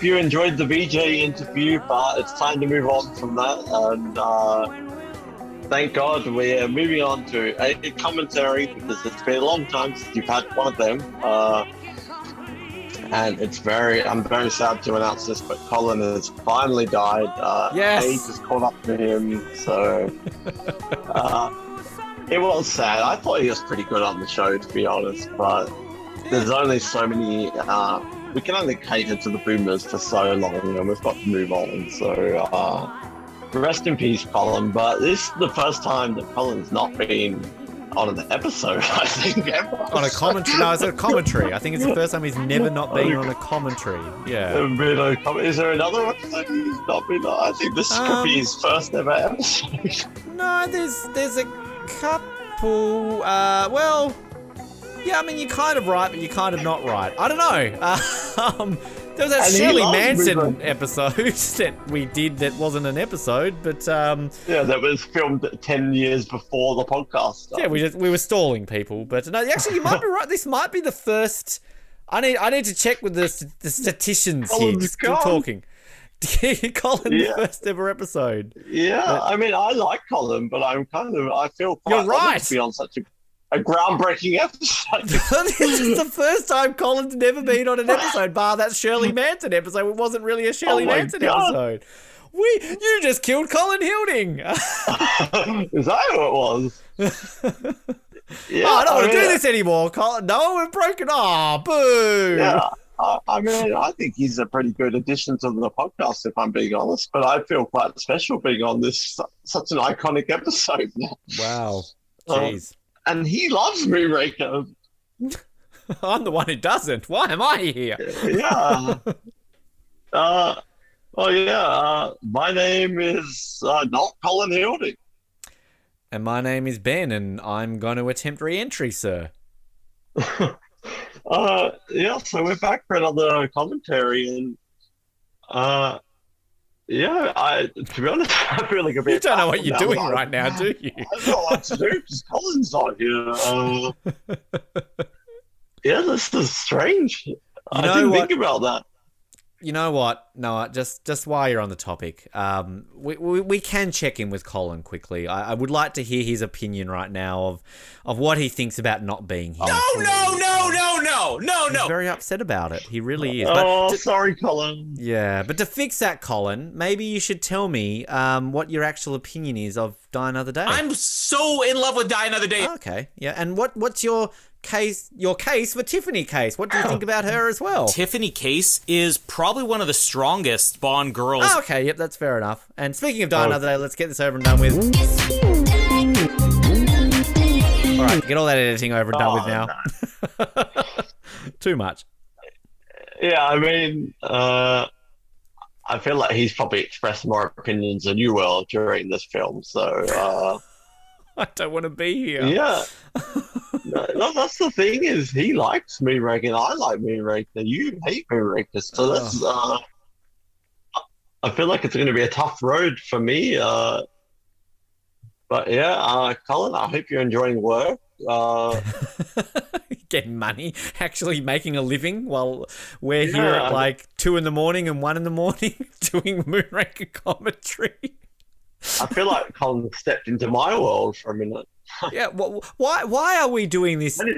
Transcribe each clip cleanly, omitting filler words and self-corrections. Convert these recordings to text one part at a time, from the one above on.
you enjoyed the VJ interview, but it's time to move on from that. And thank God we're moving on to a commentary because it's been a long time since you've had one of them. And I'm very sad to announce this, but Colin has finally died. Yes. Age has caught up to him, so it was sad. I thought he was pretty good on the show, to be honest, but there's only so many. We can only cater to the boomers for so long, and we've got to move on. So rest in peace, Colin. But this is the first time that Colin's not been on an episode, I think, ever. On a commentary? No, it's a commentary. I think it's the first time he's never not been on a commentary. Yeah. Is there another episode he's not been on? I think this could be his first ever episode. No, there's a couple. Well, yeah, I mean, you're kind of right, but you're kind of not right. I don't know. There was that Shirley Manson episode that we did that wasn't an episode, but yeah, that was filmed 10 years before the podcast started. Yeah, we were stalling people, but no, actually, you might be right. This might be the first. I need to check with the statisticians here. Still talking. Colin's first ever episode. Yeah, I mean, I like Colin, but I feel quite honored to be on such a groundbreaking episode. This is the first time Colin's never been on an episode, bar that Shirley Manson episode. It wasn't really a Shirley Manson episode. You just killed Colin Hilding. Is that who it was? Yeah, I don't want to do this anymore, Colin. No, we've broken. Oh, boo. Yeah. I mean, I think he's a pretty good addition to the podcast, if I'm being honest. But I feel quite special being on this such an iconic episode. Wow. Jeez. And he loves Moonraker. I'm the one who doesn't. Why am I here? Yeah. My name is not Colin Hilding. And my name is Ben, and I'm going to attempt re-entry, sir. So we're back for another commentary, and to be honest, I feel like a bit. You don't know what you're doing right now, do you? I don't know what to do because Colin's not here. This is strange. I didn't think about that. You know what, Noah? Just while you're on the topic, we can check in with Colin quickly. I would like to hear his opinion right now of what he thinks about not being here. No. He's very upset about it. He really is. Sorry, Colin. Yeah, but to fix that, Colin, maybe you should tell me what your actual opinion is of Die Another Day. I'm so in love with Die Another Day. Okay, yeah, and what's your case for Tiffany Case? What do you think about her as well? Tiffany Case is probably one of the strongest Bond girls. Oh, okay, yep, that's fair enough. And speaking of Die Another Day, let's get this over and done with. All right, get all that editing over and done with now. No. Too much. Yeah, I mean, I feel like he's probably expressed more opinions than you will during this film, so... I don't want to be here. Yeah. No, that's the thing is he likes Moonraker and I like Moonraker. You hate Moonraker, so that's... I feel like it's going to be a tough road for me. But yeah, Colin, I hope you're enjoying work. Getting money, actually making a living while we're here at like 2 a.m. and 1 a.m. doing Moonraker commentary. I feel like Colin stepped into my world for a minute. Yeah, why are we doing this at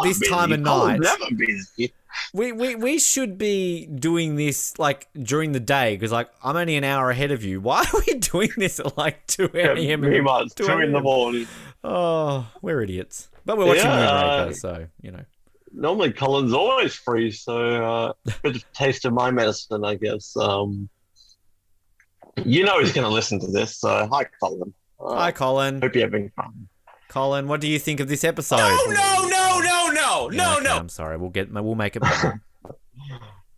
this time of night? Colin's never busy. We should be doing this like during the day because like I'm only an hour ahead of you. Why are we doing this at like 2 a.m? Pretty much 2 in the morning. Oh, we're idiots. But we're watching Moonraker, so you know. Normally Colin's always free, so bit of taste of my medicine, I guess. You know he's going to listen to this, so hi, Colin. Hi, Colin. Hope you're having fun. Colin, what do you think of this episode? No. I'm sorry. We'll make it better.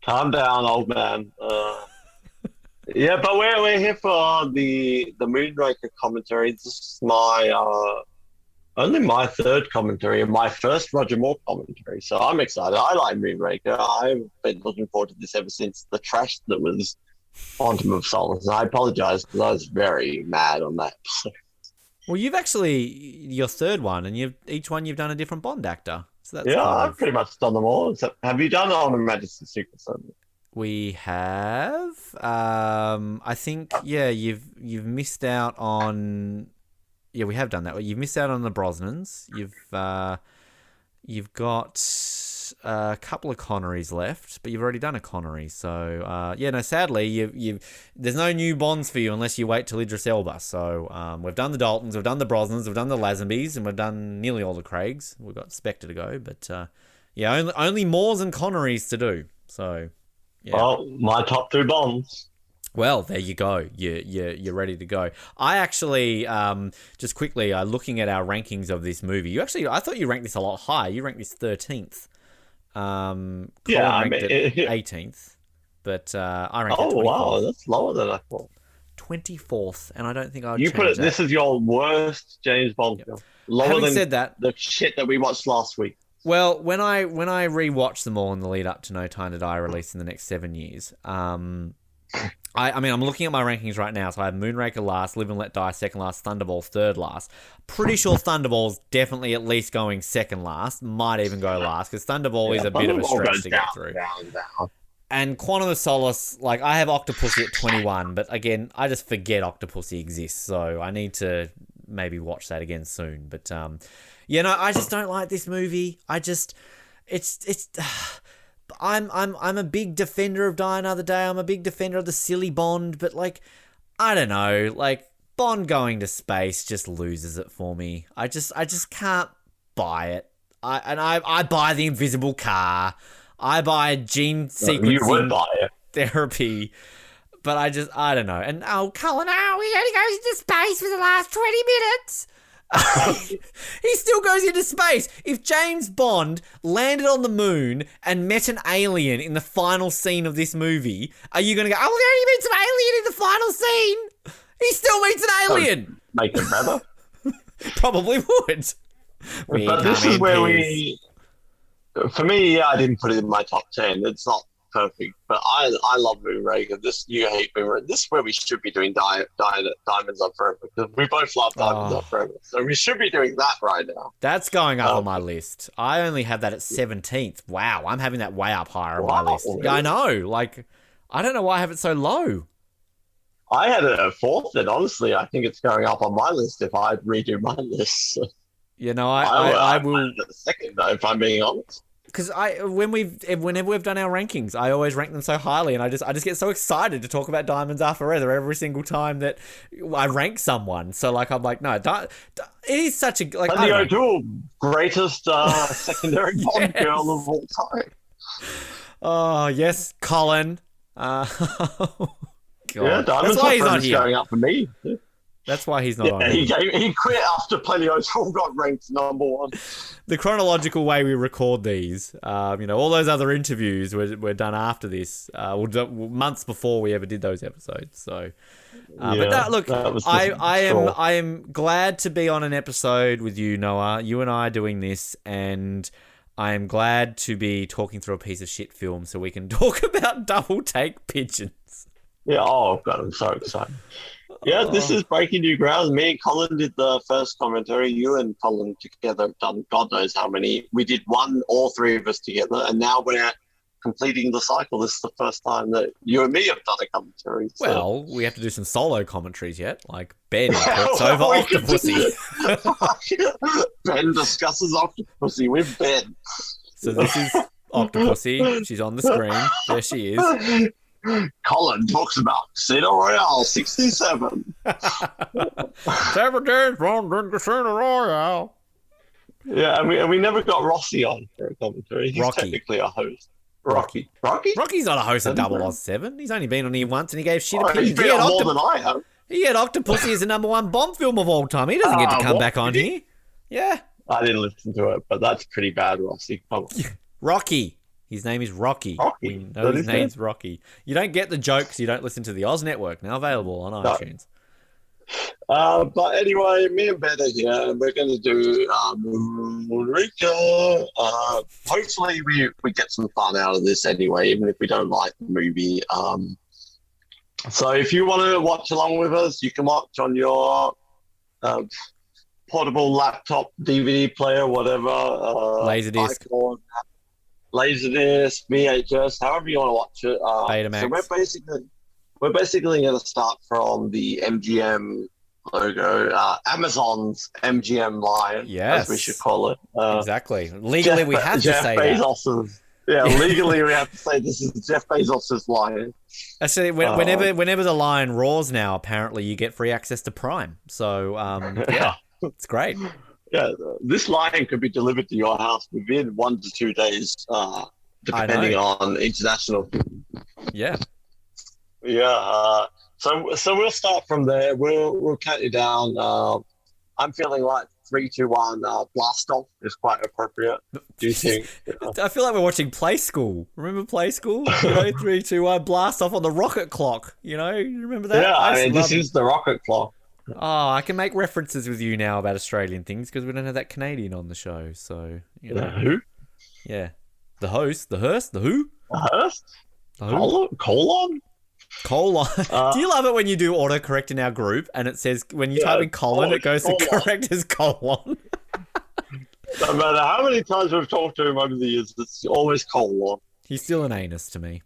Calm down, old man. Yeah, but we're here for the Moonraker commentary. This is my only my third commentary and my first Roger Moore commentary, so I'm excited. I like Moonraker. I've been looking forward to this ever since the trash that was Quantum of Solace. And I apologize because I was very mad on that episode. Well, you've actually your third one, and each one you've done a different Bond actor. So that's I've pretty much done them all. Except, have you done On a Majesty's Secret Service? we have. I think you've missed out on. Yeah, we have done that. You've missed out on the Brosnans. You've got a couple of Connerys left, but you've already done a Connery. So sadly, there's no new Bonds for you unless you wait till Idris Elba. So we've done the Daltons, we've done the Brosnans, we've done the Lazenbys, and we've done nearly all the Craigs. We've got Spectre to go, but only Moores and Connerys to do. So yeah. Well, my top 2 Bonds. Well, there you go. You're ready to go. I actually, just quickly, looking at our rankings of this movie, I thought you ranked this a lot higher. You ranked this 13th. Colin ranked it 18th, but I ranked it 24th. Oh, wow, that's lower than I thought. 24th, and I don't think I would You change put it, that. This is your worst James Bond film. Lower Having than said that, the shit that we watched last week. Well, when I rewatched them all in the lead up to No Time to Die released in the next 7 years, I'm looking at my rankings right now. So I have Moonraker last, Live and Let Die second last, Thunderballs third last. Pretty sure Thunderballs definitely at least going second last, might even go last, because Thunderball is a bit of a stretch to get through. Down. And Quantum of Solace, I have Octopussy at 21, but again, I just forget Octopussy exists, so I need to maybe watch that again soon. But I just don't like this movie. I'm a big defender of Die Another Day. I'm a big defender of the silly Bond, but I don't know, Bond going to space just loses it for me. I just can't buy it. I buy the invisible car. I buy gene sequencing therapy. But I don't know. And Colin, he only goes into space for the last 20 minutes. He still goes into space. If James Bond landed on the moon and met an alien in the final scene of this movie, are you going to go, oh, there he meets an alien in the final scene? He still meets an alien. Make it better. Probably would. But this is where for me, I didn't put it in my top 10. It's not perfect, but I love Moonraker. You hate Moonraker. This is where we should be doing Diamonds Are Forever, because we both love Diamonds Are Forever. So we should be doing that right now. That's going up on my list. I only have that at 17th. Wow, I'm having that way up higher on my list. Really? Yeah, I know. I don't know why I have it so low. I had it at 4th, and honestly, I think it's going up on my list if I redo my list. I will. Second, though, if I'm being honest. Because whenever we've done our rankings, I always rank them so highly, and I just get so excited to talk about Diamonds Are Forever every single time that I rank someone. So I'm no, it is such a Lady O'Toole, greatest secondary Bond girl of all time. Oh yes, Colin. God. Yeah, Diamonds Are Forever is going up for me. That's why he's not on here. He quit after Lady O'Toole got ranked number 1. The chronological way we record these, all those other interviews were done after this, months before we ever did those episodes. So, I am glad to be on an episode with you, Noah. You and I are doing this, and I am glad to be talking through a piece of shit film so we can talk about double take pigeons. Yeah. Oh God, I'm so excited. Yeah, this is breaking new ground. Me and Colin did the first commentary. You and Colin together have done God knows how many. We did one, all 3 of us together, and now we're completing the cycle. This is the first time that you and me have done a commentary. So. Well, we have to do some solo commentaries yet, like Ben talks over Octopussy. Ben discusses Octopussy with Ben. So this is Octopussy. She's on the screen. There she is. Colin talks about Casino Royale 67. 7 days from Casino Royale. Yeah, and we never got Rossi on for a commentary. He's technically a host. Rocky? Rocky's not a host of 007. He's only been on here once and he gave shit opinions. He's been on more than I have. He had Octopussy as the number 1 Bond film of all time. He doesn't get to come back on here. Yeah. I didn't listen to it, but that's pretty bad, Rossi. Come on. Rocky. His name is Rocky. We know his name's Rocky. You don't get the jokes. You don't listen to the Oz Network. Now available on iTunes. But anyway, me and Ben are here, and we're going to do Moonraker. Hopefully, we get some fun out of this anyway, even if we don't like the movie. So if you want to watch along with us, you can watch on your portable laptop, DVD player, whatever. Laserdisc. Laserdisc, VHS, however you want to watch it. So Betamax. we're basically going to start from the MGM logo, Amazon's MGM line, as we should call it. Exactly. Legally, we have to say Bezos's, that. Yeah, legally we have to say this is Jeff Bezos's line. Actually, whenever the line roars now, apparently you get free access to Prime. So, yeah, it's great. Yeah, this line could be delivered to your house within 1 to 2 days, depending on international. Yeah. Yeah. So we'll start from there. We'll count you down. I'm feeling like 3, 2, 1. Blast off is quite appropriate. Do you think? I feel like we're watching Play School. Remember Play School? 3, 2, 1. Blast off on the rocket clock. You remember that? Yeah, I mean, this is the rocket clock. Oh, I can make references with you now about Australian things because we don't have that Canadian on the show. So, The who? Yeah. The host, the hearse, the who? The hearse? The who? Colon? Do you love it when you do autocorrect in our group and it says, when you type in colon, it goes to correct as colon? No matter how many times we've talked to him over the years, it's always colon. He's still an anus to me.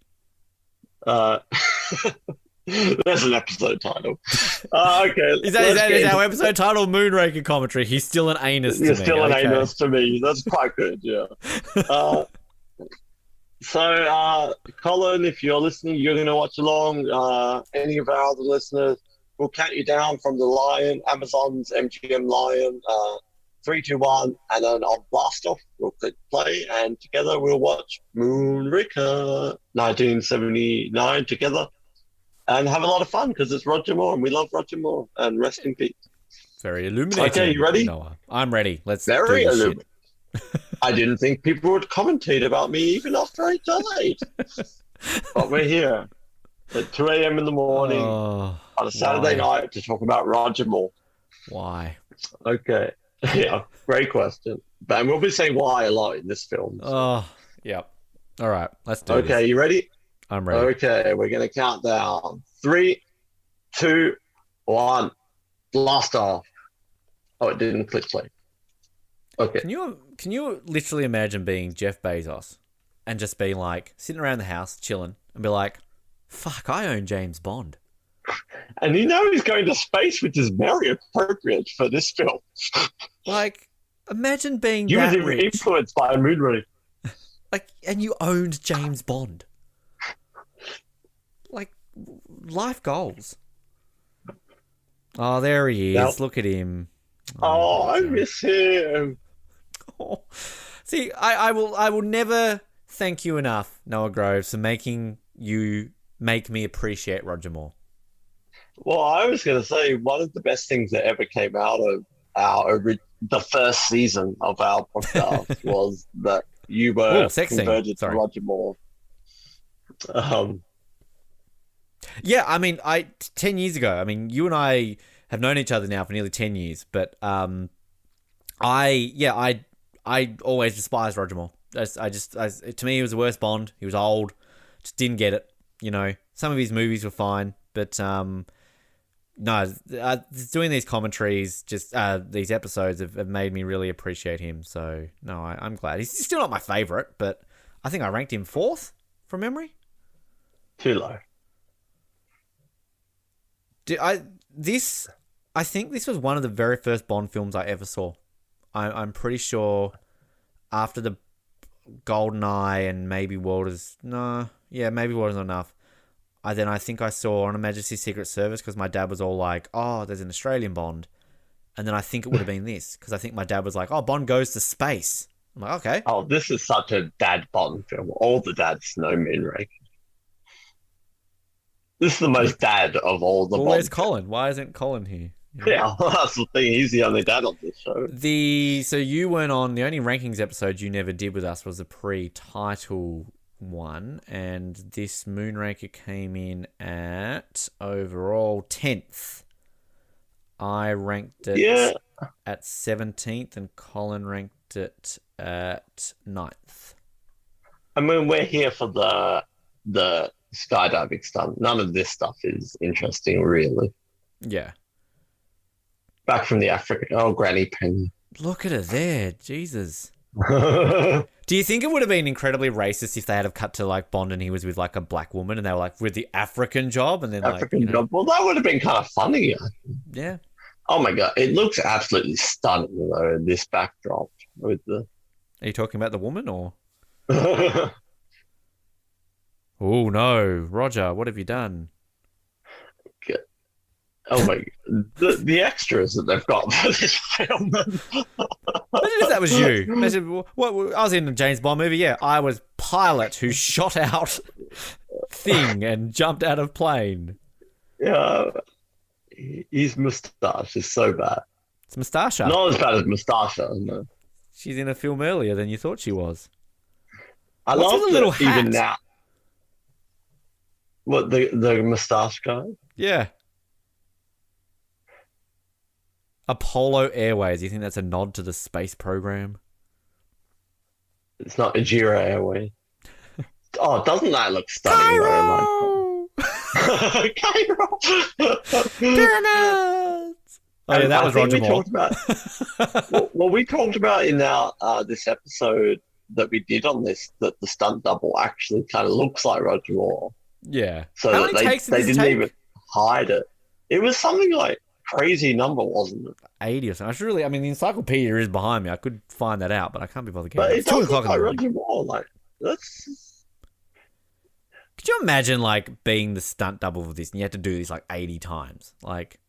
There's an episode title. Okay. Is our episode title Moonraker commentary? He's still an anus to me. He's still an anus to me. That's quite good, yeah. So, Colin, if you're listening, you're going to watch along. Any of our other listeners, we'll count you down from the Lion, Amazon's MGM Lion. 3, 2, 1, and then I'll blast off. We'll click play, and together we'll watch Moonraker 1979 together. And have a lot of fun because it's Roger Moore and we love Roger Moore. And rest in peace. Very illuminating. Okay, you ready? Noah. I'm ready. Let's Very do this illuminating. I didn't think people would commentate about me even after I died. But we're here at 2 a.m. in the morning on a Saturday night to talk about Roger Moore. Why? Okay. Yeah, great question. But we'll be saying why a lot in this film. So. Oh, yep. All right, let's do this. Okay, you ready? I'm ready. Okay, we're going to count down. 3, 2, 1. Blast off. Oh, it didn't click play. Okay. Can you literally imagine being Jeff Bezos and just being like, sitting around the house, chilling, and be like, fuck, I own James Bond. And he's going to space, which is very appropriate for this film. Like, imagine being you that was rich. Influenced by Moonraker. Like, and you owned James Bond. Like, life goals. Oh, there he is. Yep. Look at him. Oh, I miss him. Oh. See, I will never thank you enough, Noah Groves, for making you make me appreciate Roger Moore. Well, I was going to say one of the best things that ever came out of the first season of our podcast was that you were converted to Roger Moore. Yeah, I mean, 10 years ago, I mean, you and I have known each other now for nearly 10 years, but I always despised Roger Moore. To me, he was the worst Bond. He was old, just didn't get it. Some of his movies were fine, but no, doing these commentaries, just these episodes have made me really appreciate him. So no, I'm glad. He's still not my favorite, but I think I ranked him 4th from memory. Too low. I think this was one of the very first Bond films I ever saw. I'm pretty sure after the GoldenEye and maybe World is not enough. I think I saw On Her Majesty's Secret Service because my dad was all like, oh, there's an Australian Bond. And then I think it would have been this because I think my dad was like, oh, Bond goes to space. I'm like, okay. Oh, this is such a dad Bond film. All the dads know Moonraker. This is the most dad of all the Bond. Where's Colin? Why isn't Colin here? Yeah, that's the thing. He's the only dad on this show. So you weren't on, the only rankings episode you never did with us was the pre-title one, and this Moonraker came in at overall 10th. I ranked it at 17th, and Colin ranked it at 9th. I mean, we're here for the skydiving stuff. None of this stuff is interesting, really. Yeah. Back from the African. Oh, Granny Penny. Look at her there. Jesus. Do you think it would have been incredibly racist if they had have cut to like Bond and he was with like a black woman and they were like with the African job and then African job? Well, that would have been kind of funny. Yeah. Oh my god, it looks absolutely stunning though. This backdrop with the. Are you talking about the woman or? Oh no, Roger, what have you done? Oh my god, the extras that they've got for this film. Imagine if that was you. Imagine what I was in a James Bond movie. Yeah, I was pilot who shot out thing and jumped out of plane. Yeah, his moustache is so bad. It's Moustacha. Not as bad as Moustacha. No. She's in a film earlier than you thought she was. I What's love with the little hat? Even now. What the moustache guy? Yeah. Apollo Airways. You think that's a nod to the space program? It's not Ajira Airways. Oh, doesn't that look stunning? Cairo! Cairo! Pyramids! Oh yeah, that was Roger Moore. We talked about in our this episode that we did on this that the stunt double actually kind of looks like Roger Moore. Yeah. So How that many takes they did this didn't take? even hide it. It was something like crazy number, wasn't it? 80 or something. I mean, the encyclopedia is behind me. I could find that out, but I can't be bothered But getting it. it It's 2 does o'clock look in the like morning. Roger Moore. Like that's. Could you imagine, like, being the stunt double of this and you had to do this, like, 80 times? Like...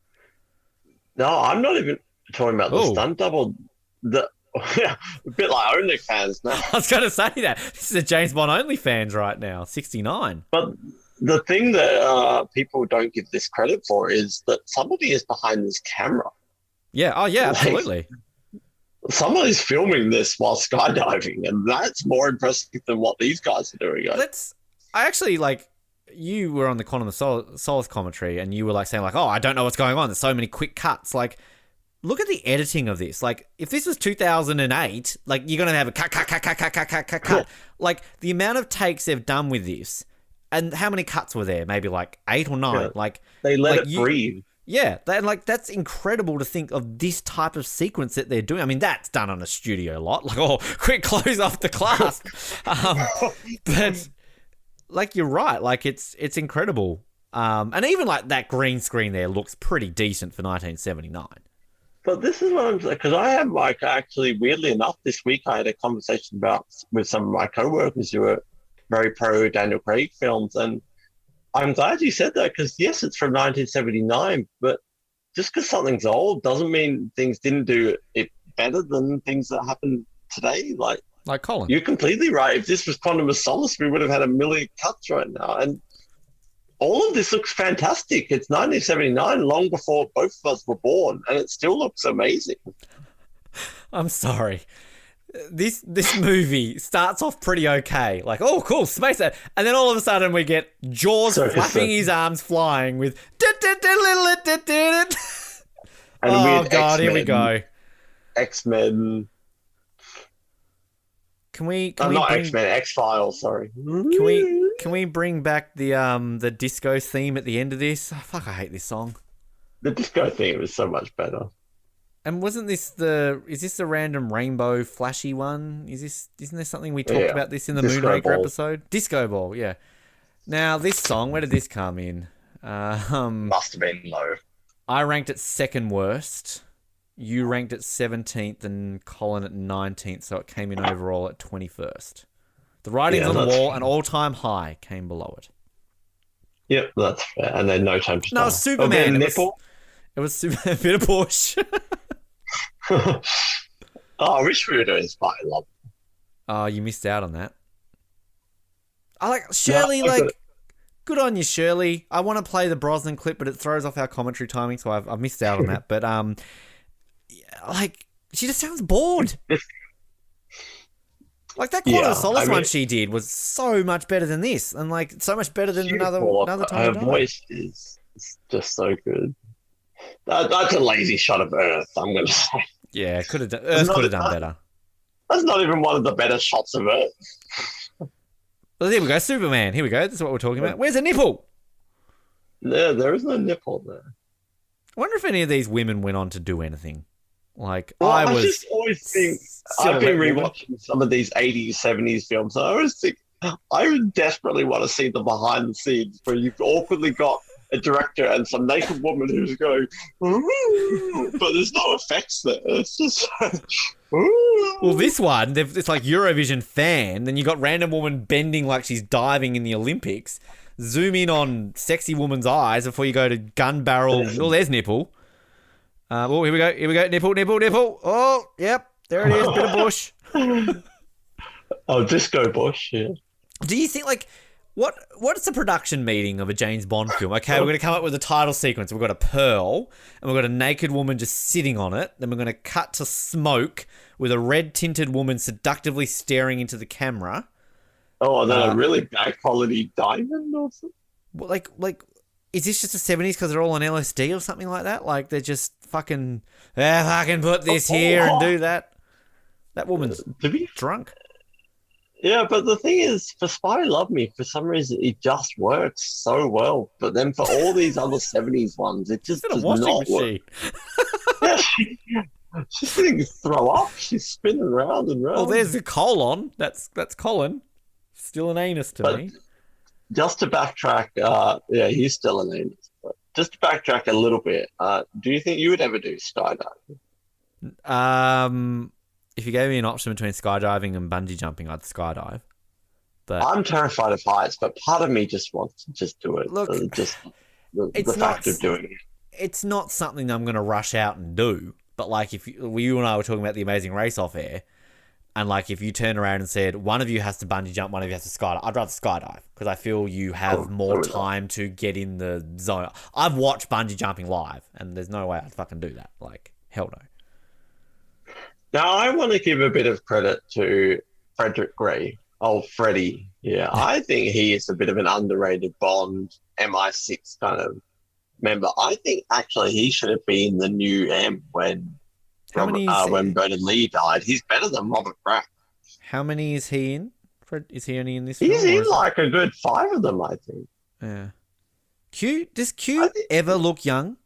No, I'm not even talking about the stunt double. A bit like OnlyFans now. I was going to say that. This is a James Bond OnlyFans right now. 69. But the thing that people don't give this credit for is that somebody is behind this camera. Yeah. Oh, yeah, absolutely. Somebody's filming this while skydiving, and that's more impressive than what these guys are doing. I actually, like, you were on the Quantum of Solace commentary, and you were, like, saying, like, oh, I don't know what's going on. There's so many quick cuts. Like, look at the editing of this. Like, if this was 2008, like, you're going to have a cut. Like, the amount of takes they've done with this, and how many cuts were there? Maybe, like, 8 or 9. Yeah. Like, they let it breathe. Yeah, that's incredible to think of this type of sequence that they're doing. I mean, that's done on a studio lot. Like, oh, quick close off the clasp. But... like, you're right. Like, it's incredible. And even, like, that green screen there looks pretty decent for 1979. But this is what I'm saying, because I have, like, actually, weirdly enough, this week I had a conversation with some of my co-workers who are very pro Daniel Craig films, and I'm glad you said that, because, yes, it's from 1979, but just because something's old doesn't mean things didn't do it better than things that happen today. Like Colin. You're completely right. If this was Quantum of Solace, we would have had a million cuts right now. And all of this looks fantastic. It's 1979, long before both of us were born, and it still looks amazing. I'm sorry. This movie starts off pretty okay. Like, oh, cool, space that. And then all of a sudden we get Jaws flapping his arms flying with... Oh, God, here we go. X-Men... Can we not bring... X-Men, X-Files, sorry. Can we bring back the disco theme at the end of this? Oh, fuck, I hate this song. The disco theme is so much better. And wasn't this is this the random rainbow flashy one? Isn't there something we talked about this in the Moonraker episode? Disco Ball, yeah. Now this song, where did this come in? Must have been low. I ranked it second worst. You ranked it 17th and Colin at 19th, so it came in overall at 21st. The writing's on the wall, an all-time high came below it. Yep, that's fair. And then No Time to Die. No, Superman. It was a bit of Bush. Oh, I wish we were doing Spy Love. Oh, you missed out on that. I like Shirley, good on you, Shirley. I want to play the Brosnan clip, but it throws off our commentary timing, so I've missed out on that. But she just sounds bored. Like that Quantum of Solace one she did was so much better than this, and like so much better than another time. Her voice is just so good. That's a lazy shot of Earth, I'm going to say. Yeah, Earth could have done better. That's not even one of the better shots of Earth. Well, here we go, Superman. Here we go. This is what we're talking about. Where's the nipple? There is no nipple there. I wonder if any of these women went on to do anything. Like, Well, I I was just always think I've silhouette been woman. rewatching some of these 80s, 70s films, and I always think I would desperately want to see the behind the scenes where you've awkwardly got a director and some naked woman who's going, "Ooh," but there's no effects there. It's just "Ooh." Well, this one, it's like Eurovision fan. Then you got random woman bending like she's diving in the Olympics. Zoom in on sexy woman's eyes before you go to gun barrel. Oh, there's nipple. Oh, here we go. Here we go. Nipple, nipple, nipple. Oh, yep. There it is. Bit of bush. Oh, Disco Bush, yeah. Do you think, like, what's the production meeting of a James Bond film? Okay, we're going to come up with a title sequence. We've got a pearl, and we've got a naked woman just sitting on it. Then we're going to cut to smoke with a red-tinted woman seductively staring into the camera. Oh, and then a really bad quality diamond or something? Like, is this just the 70s because they're all on LSD or something like that? Like, they're just fucking, I can put this here and do that. That woman's drunk. Yeah, but the thing is, for Spy Love Me, for some reason, it just works so well. But then for all these other 70s ones, it just does not work. Yeah, she's going to throw up. She's spinning round and round. Well, there's the colon. That's Colin. Still an anus to me. Just to backtrack, yeah, he's still an anus. But just to backtrack a little bit, do you think you would ever do skydiving? If you gave me an option between skydiving and bungee jumping, I'd skydive. But I'm terrified of heights, but part of me just wants to just do it. Look, just the fact of doing it. It's not something I'm going to rush out and do. But like, if you and I were talking about The Amazing Race off air, and like if you turned around and said one of you has to bungee jump, one of you has to skydive, I'd rather skydive because I feel you have more time to get in the zone. I've watched bungee jumping live, and there's no way I'd fucking do that. Like, hell no. Now, I want to give a bit of credit to Frederick Gray. Oh, Freddie. Yeah, I think he is a bit of an underrated Bond MI6 kind of member. I think actually he should have been the new M when Bernard Lee died. He's better than Robert Brown. How many is he in? Is he only in this film? He's in like a good 5 of them, I think. Yeah. Does Q ever look young?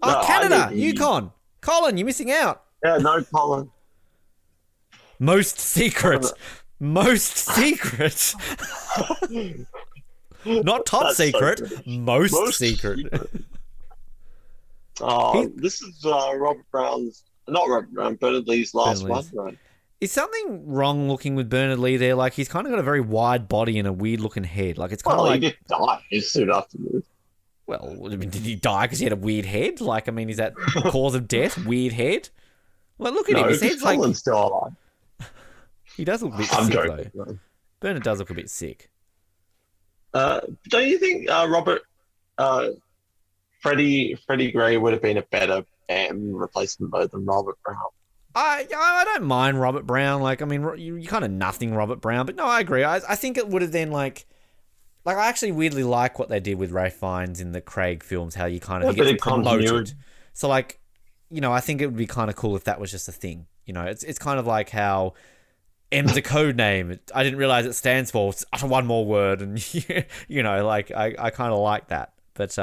No, Canada, Yukon. Colin, you're missing out. Yeah, no, Colin. Most secret. Most secret. Not top That's secret. So most secret. This is Bernard Lee's last one, right? Is something wrong looking with Bernard Lee there? Like, he's kind of got a very wide body and a weird looking head. Like, it's kind of like... he did die soon afterwards. Well, I mean, did he die because he had a weird head? Like, I mean, is that cause of death? Weird head? Well, look at him. His head's like... Colin's still alive. He does look a bit I'm sick, joking, though. man. Bernard does look a bit sick. Don't you think Freddie Gray would have been a better replacement mode than Robert Brown? I don't mind Robert Brown. Like, I mean, you kind of nothing Robert Brown, but no, I agree. I think it would have then like I actually weirdly like what they did with Ralph Fiennes in the Craig films, how you kind of he gets promoted. So like, you know, I think it would be kind of cool if that was just a thing. You know, it's kind of like how M's a code name. I didn't realize it stands for utter one more word, and you know, like I kind of like that. But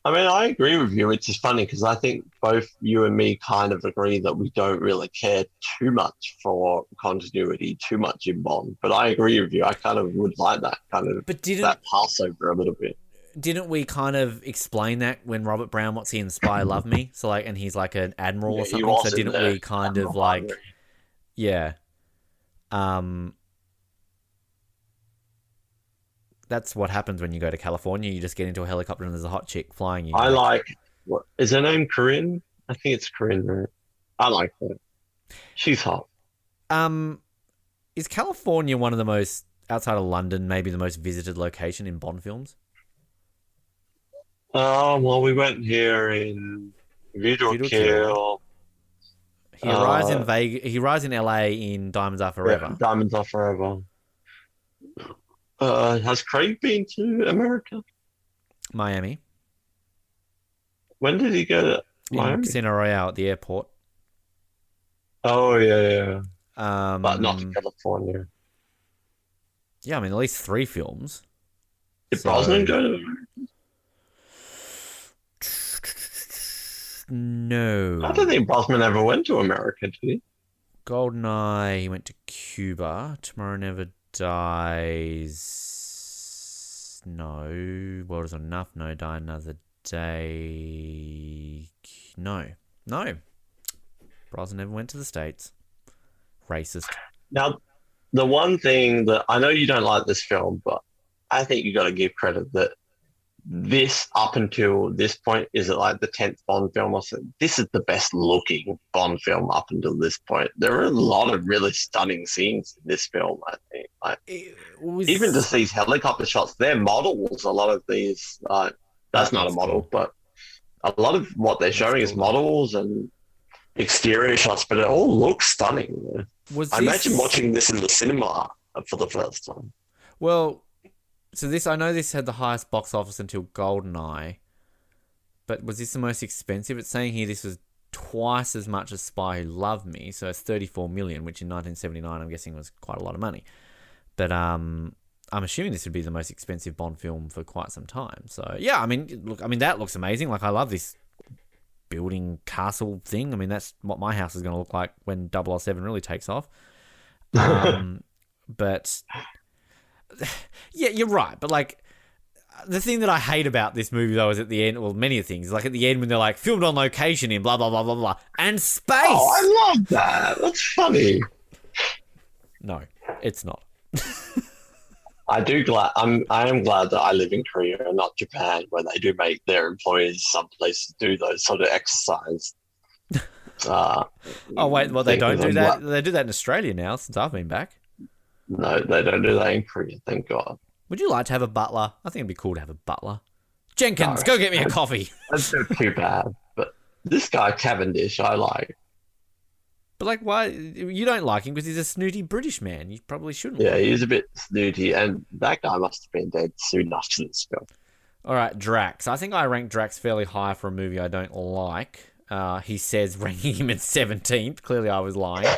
I mean, I agree with you, which is funny because I think both you and me kind of agree that we don't really care too much for continuity, too much in Bond. But I agree with you. I kind of would like that kind of that Passover a little bit. Didn't we kind of explain that when Robert Brown, what's he in Spy Love Me? So like, and he's like an admiral or something. So didn't we kind of like, yeah, that's what happens when you go to California. You just get into a helicopter and there's a hot chick flying you. I like, what is her name? Corinne? I think it's Corinne. Right? I like her. She's hot. Is California one of the most, outside of London, maybe the most visited location in Bond films? Well, we went here in View to a Kill. He arrives in Vegas. He arrives in LA in Diamonds Are Forever. Yeah, Diamonds Are Forever. Has Craig been to America? Miami. When did he go to Miami? In Casino Royale at the airport. Oh, yeah. But not to California. Yeah, I mean, at least 3 films. Did Brosnan go to America? No. I don't think Brosnan ever went to America, did he? GoldenEye, he went to Cuba. Tomorrow Never Dies. No. World is Not Enough. No. Die Another Day. No. Brosnan never went to the States. Racist. Now, the one thing that I know you don't like this film, but I think you got to give credit that this, up until this point, is it like the 10th Bond film or something? This is the best looking Bond film up until this point. There are a lot of really stunning scenes in this film, I think. Even just these helicopter shots, they're models. A lot of these, that's not a model, but a lot of what they're showing is models and exterior shots, but it all looks stunning. I imagine watching this in the cinema for the first time. Well, so I know this had the highest box office until GoldenEye, but was this the most expensive? It's saying here this was twice as much as Spy Who Loved Me, so it's 34 million, which in 1979 I'm guessing was quite a lot of money. But I'm assuming this would be the most expensive Bond film for quite some time. So yeah, I mean that looks amazing. Like, I love this building castle thing. I mean, that's what my house is going to look like when 007 really takes off. But yeah, you're right. But like, the thing that I hate about this movie though is at the end, well, many things, like at the end when they're like filmed on location in blah blah blah blah blah and space. Oh, I love that. That's funny. No, it's not. I am glad that I live in Korea and not Japan, where they do make their employees some places do those sort of exercise. Oh wait, well, they don't do that. They do that in Australia now since I've been back. No, they don't do that in Korea. Thank God. Would you like to have a butler? I think it'd be cool to have a butler. Jenkins, go get me a coffee. That's not too bad. But this guy Cavendish, I like. But like, why you don't like him? Because he's a snooty British man. You probably shouldn't. Yeah, he's a bit snooty, and that guy must have been dead soon after this film. All right, Drax. I think I ranked Drax fairly high for a movie I don't like. He says ranking him at 17th. Clearly, I was lying.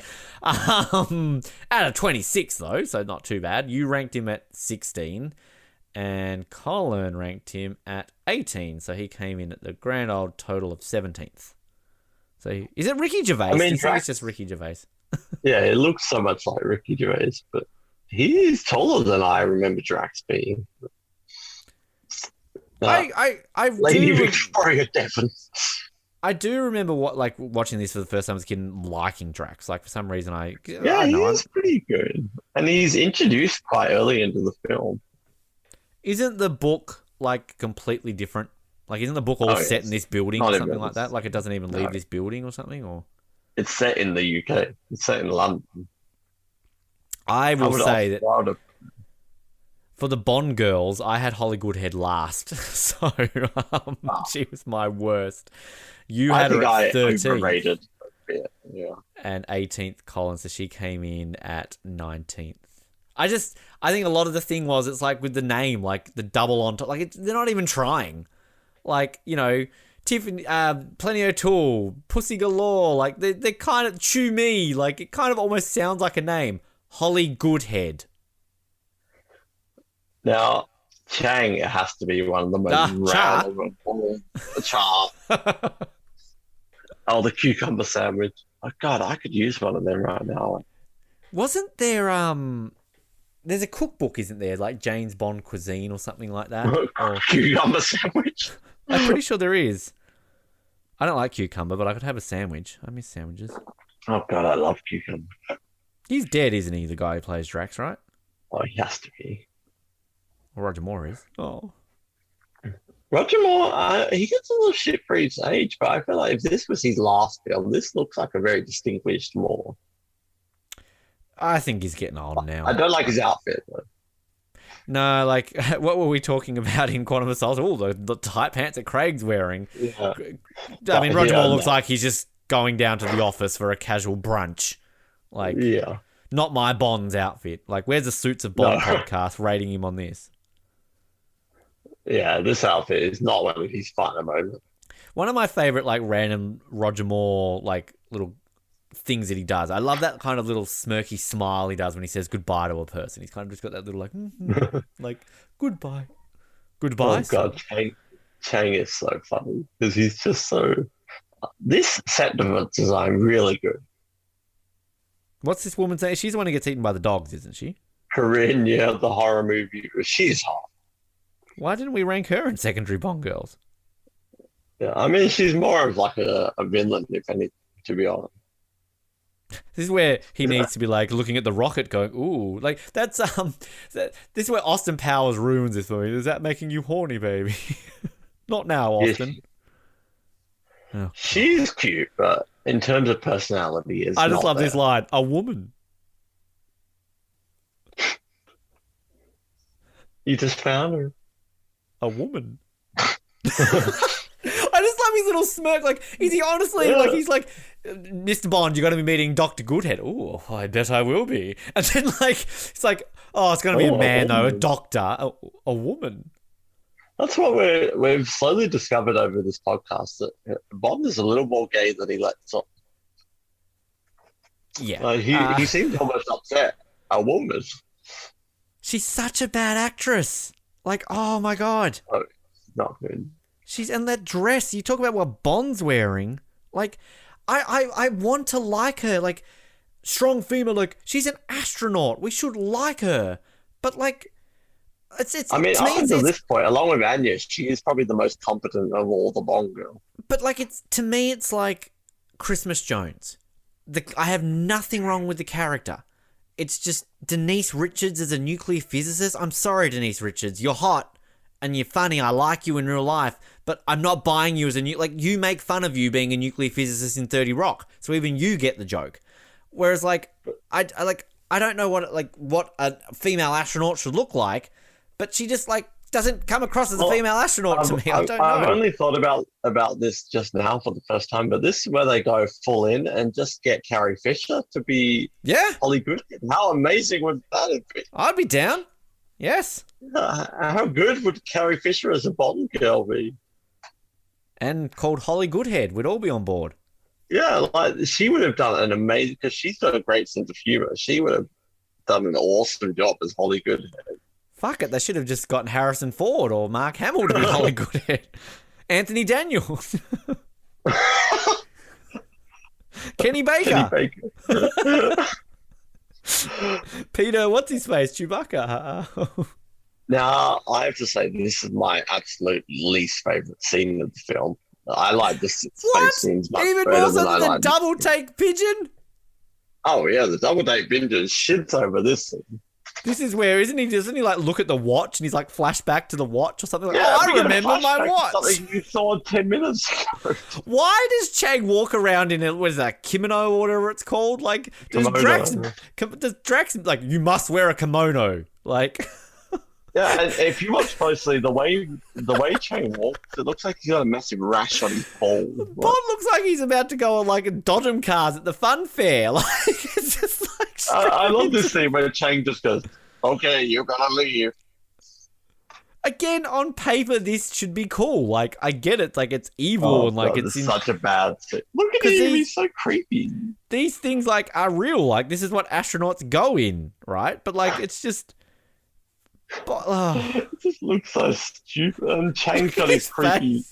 Out of 26, though, so not too bad. You ranked him at 16, and Colin ranked him at 18. So he came in at the grand old total of 17th. So is it Ricky Gervais? I mean, Drax, it's just Ricky Gervais. Yeah, it looks so much like Ricky Gervais, but he's taller than I remember Drax being. Lady Victoria Devon. I do remember watching this for the first time as a kid and liking Drax. Like, for some reason, he's pretty good, and he's introduced quite early into the film. Isn't the book like completely different? Like, isn't the book all set in this building or something like that? Like, it doesn't even leave this building or something? Or it's set in the UK. It's set in London. I will say that for the Bond girls, I had Holly Goodhead last. So she was my worst. You had her at 13th. Overrated. Yeah. And 18th Colin, so she came in at 19th. I think a lot of the thing was, it's like with the name, like the double on top, like they're not even trying. Like, you know, Tiffany, Plenty O'Toole, Pussy Galore, like they kind of chew me, like it kind of almost sounds like a name. Holly Goodhead. Now, Chang has to be one of the most random. Cha. Oh, the cucumber sandwich. Oh God, I could use one of them right now. Wasn't there there's a cookbook, isn't there? Like James Bond cuisine or something like that. Or cucumber sandwich. I'm pretty sure there is. I don't like cucumber, but I could have a sandwich. I miss sandwiches. Oh God, I love cucumber. He's dead, isn't he? The guy who plays Drax, right? Oh, he has to be. Well, Roger Moore is. Oh. Roger Moore, he gets a little shit for his age, but I feel like if this was his last film, this looks like a very distinguished Moore. I think he's getting old now. I don't like his outfit, though. No, like, what were we talking about in Quantum of Solace? Oh, the tight pants that Craig's wearing. Yeah. I mean, Roger Moore looks like he's just going down to the office for a casual brunch. Like, not my Bond's outfit. Like, where's the Suits of Bond podcast rating him on this? Yeah, this outfit is not one of his finer moments. One of my favorite, like, random Roger Moore, like, little things that he does. I love that kind of little smirky smile he does when he says goodbye to a person. He's kind of just got that little, like, like, goodbye. Goodbye. Oh, God, Chang is so funny because he's just so This set design really good. What's this woman saying? She's the one who gets eaten by the dogs, isn't she? Corinne, yeah, the horror movie. She's hot. Why didn't we rank her in secondary Bond girls? Yeah, I mean, she's more of like a villain, if anything, to be honest. This is where he needs to be like looking at the rocket going, ooh, like that's, this is where Austin Powers ruins this for me. Is that making you horny, baby? Not now, Austin. Yeah, she's cute, but in terms of personality, I just love this line. A woman. You just found her. A woman. I just love his little smirk. Like, is he honestly, like, he's like, Mr. Bond, you're going to be meeting Dr. Goodhead. Oh, I bet I will be. And then, like, it's like, oh, it's going to be a man, though, a doctor, a woman. That's what we've slowly discovered over this podcast, that Bond is a little more gay than he lets on. Yeah. He seems almost upset. A woman. She's such a bad actress. Like, oh my God. Oh, not good. She's in that dress. You talk about what Bond's wearing. Like, I want to like her. Like, strong female. Like, she's an astronaut. We should like her. But like, it's. I mean, up until this point, along with Anya, she is probably the most competent of all the Bond girls. But like, to me, it's like Christmas Jones. I have nothing wrong with the character. It's just Denise Richards is a nuclear physicist. I'm sorry, Denise Richards. You're hot and you're funny. I like you in real life, but I'm not buying you as you make fun of you being a nuclear physicist in 30 Rock. So even you get the joke. Whereas like, I don't know what a female astronaut should look like, but she just like doesn't come across as a female astronaut to me. I don't know. I've only thought about this just now for the first time, but this is where they go full in and just get Carrie Fisher to be Holly Goodhead. How amazing would that be? I'd be down. Yes. How good would Carrie Fisher as a Bond girl be? And called Holly Goodhead. We'd all be on board. Yeah, like she would have done an amazing, because she's got a great sense of humor. She would have done an awesome job as Holly Goodhead. Fuck it, they should have just gotten Harrison Ford or Mark Hamill to be Holly Goodhead. Anthony Daniels. Kenny Baker. Peter, what's his face? Chewbacca. Now, I have to say, this is my absolute least favourite scene of the film. I like the space scenes much even better more so than I than the like double take pigeon? Oh, yeah, the double take pigeon shits over this scene. This is where, doesn't he like look at the watch and he's like flashback to the watch or something like, I remember my watch. Something you saw 10 minutes ago. Why does Chang walk around in a, what is that, kimono or whatever it's called? Like, does Drax, like, you must wear a kimono. Like... Yeah, and if you watch closely, the way Chang walks, it looks like he's got a massive rash on his ball. Bond looks like he's about to go on like dodgem cars at the fun fair. Like it's just like. I love this scene where Chang just goes, "Okay, you're gonna leave." Again, on paper, this should be cool. Like I get it, like it's evil and like it's such a bad scene. Look at him; he's so creepy. These things like are real. Like this is what astronauts go in, right? But like it's just. It just looks so stupid. And Chang's got his creepy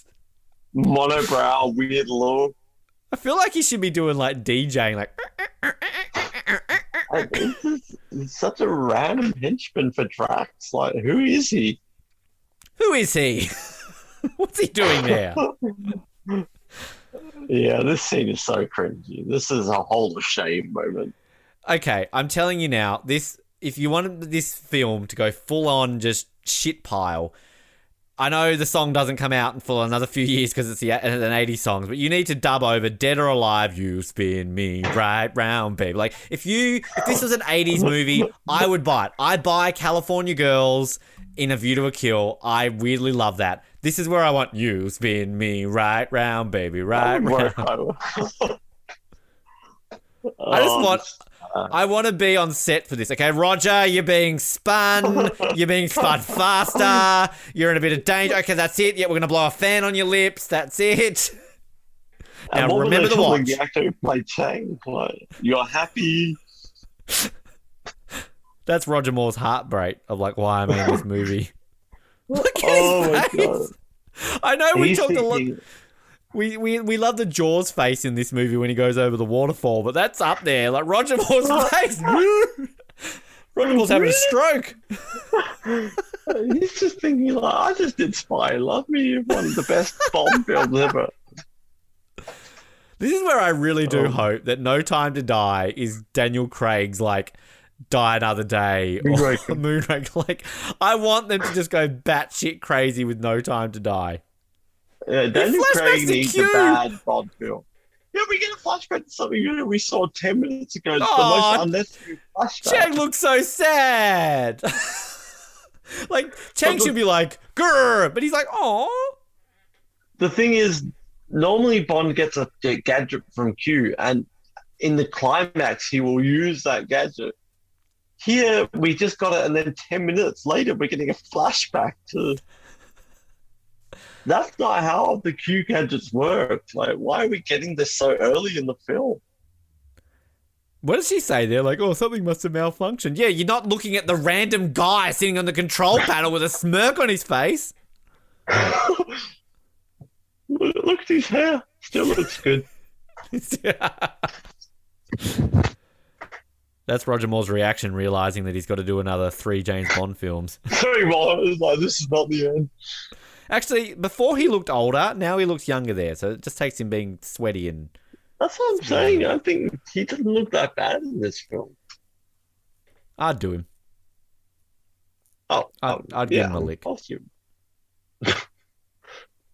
monobrow, weird look. I feel like he should be doing like DJing, like. He's such a random henchman for Drax. Like, who is he? Who is he? What's he doing there? Yeah, this scene is so cringy. This is a Hall of Shame moment. Okay, I'm telling you now, if you wanted this film to go full on just shit pile, I know the song doesn't come out for another few years because it's an 80s song, but you need to dub over Dead or Alive, you spin me right round, baby. Like, if this was an 80s movie, I would buy it. I'd buy California Girls in A View to a Kill. I weirdly love that. This is where I want you spin me right round, baby, right round. I want to be on set for this. Okay, Roger, you're being spun. You're being spun faster. You're in a bit of danger. Okay, that's it. Yeah, we're going to blow a fan on your lips. That's it. Now, remember the watch. The actor who played Chang. You're happy. That's Roger Moore's heartbreak of like why I'm in this movie. Look at his face. God. I know we talked a lot. We love the Jaws face in this movie when he goes over the waterfall, but that's up there. Like Roger Moore's face. Roger Moore's having a stroke. He's just thinking like, I just did Spy Love Me, one of the best Bond films ever. This is where I really do hope that No Time to Die is Daniel Craig's like Die Another Day or Moonraker. Like, I want them to just go batshit crazy with No Time to Die. Yeah, Daniel Craig needs a bad Bond film. Yeah, we get a flashback to something we saw 10 minutes ago. It's the most unnecessary flashback. Chang looks so sad. Like, Chang should be like, grrr, but he's like, oh. The thing is, normally Bond gets a gadget from Q, and in the climax, he will use that gadget. Here, we just got it, and then 10 minutes later, we're getting a flashback to... That's not how the Q gadgets work. Like, why are we getting this so early in the film? What does she say there? Like, oh, something must have malfunctioned. Yeah, you're not looking at the random guy sitting on the control panel with a smirk on his face. Look at his hair. Still looks good. That's Roger Moore's reaction, realising that he's got to do another 3 James Bond films. Very well. It was like, this is not the end. Actually, before he looked older, now he looks younger there. So it just takes him being sweaty and... That's what I'm saying. I think he doesn't look that bad in this film. I'd do him. Oh, I'd give him a lick.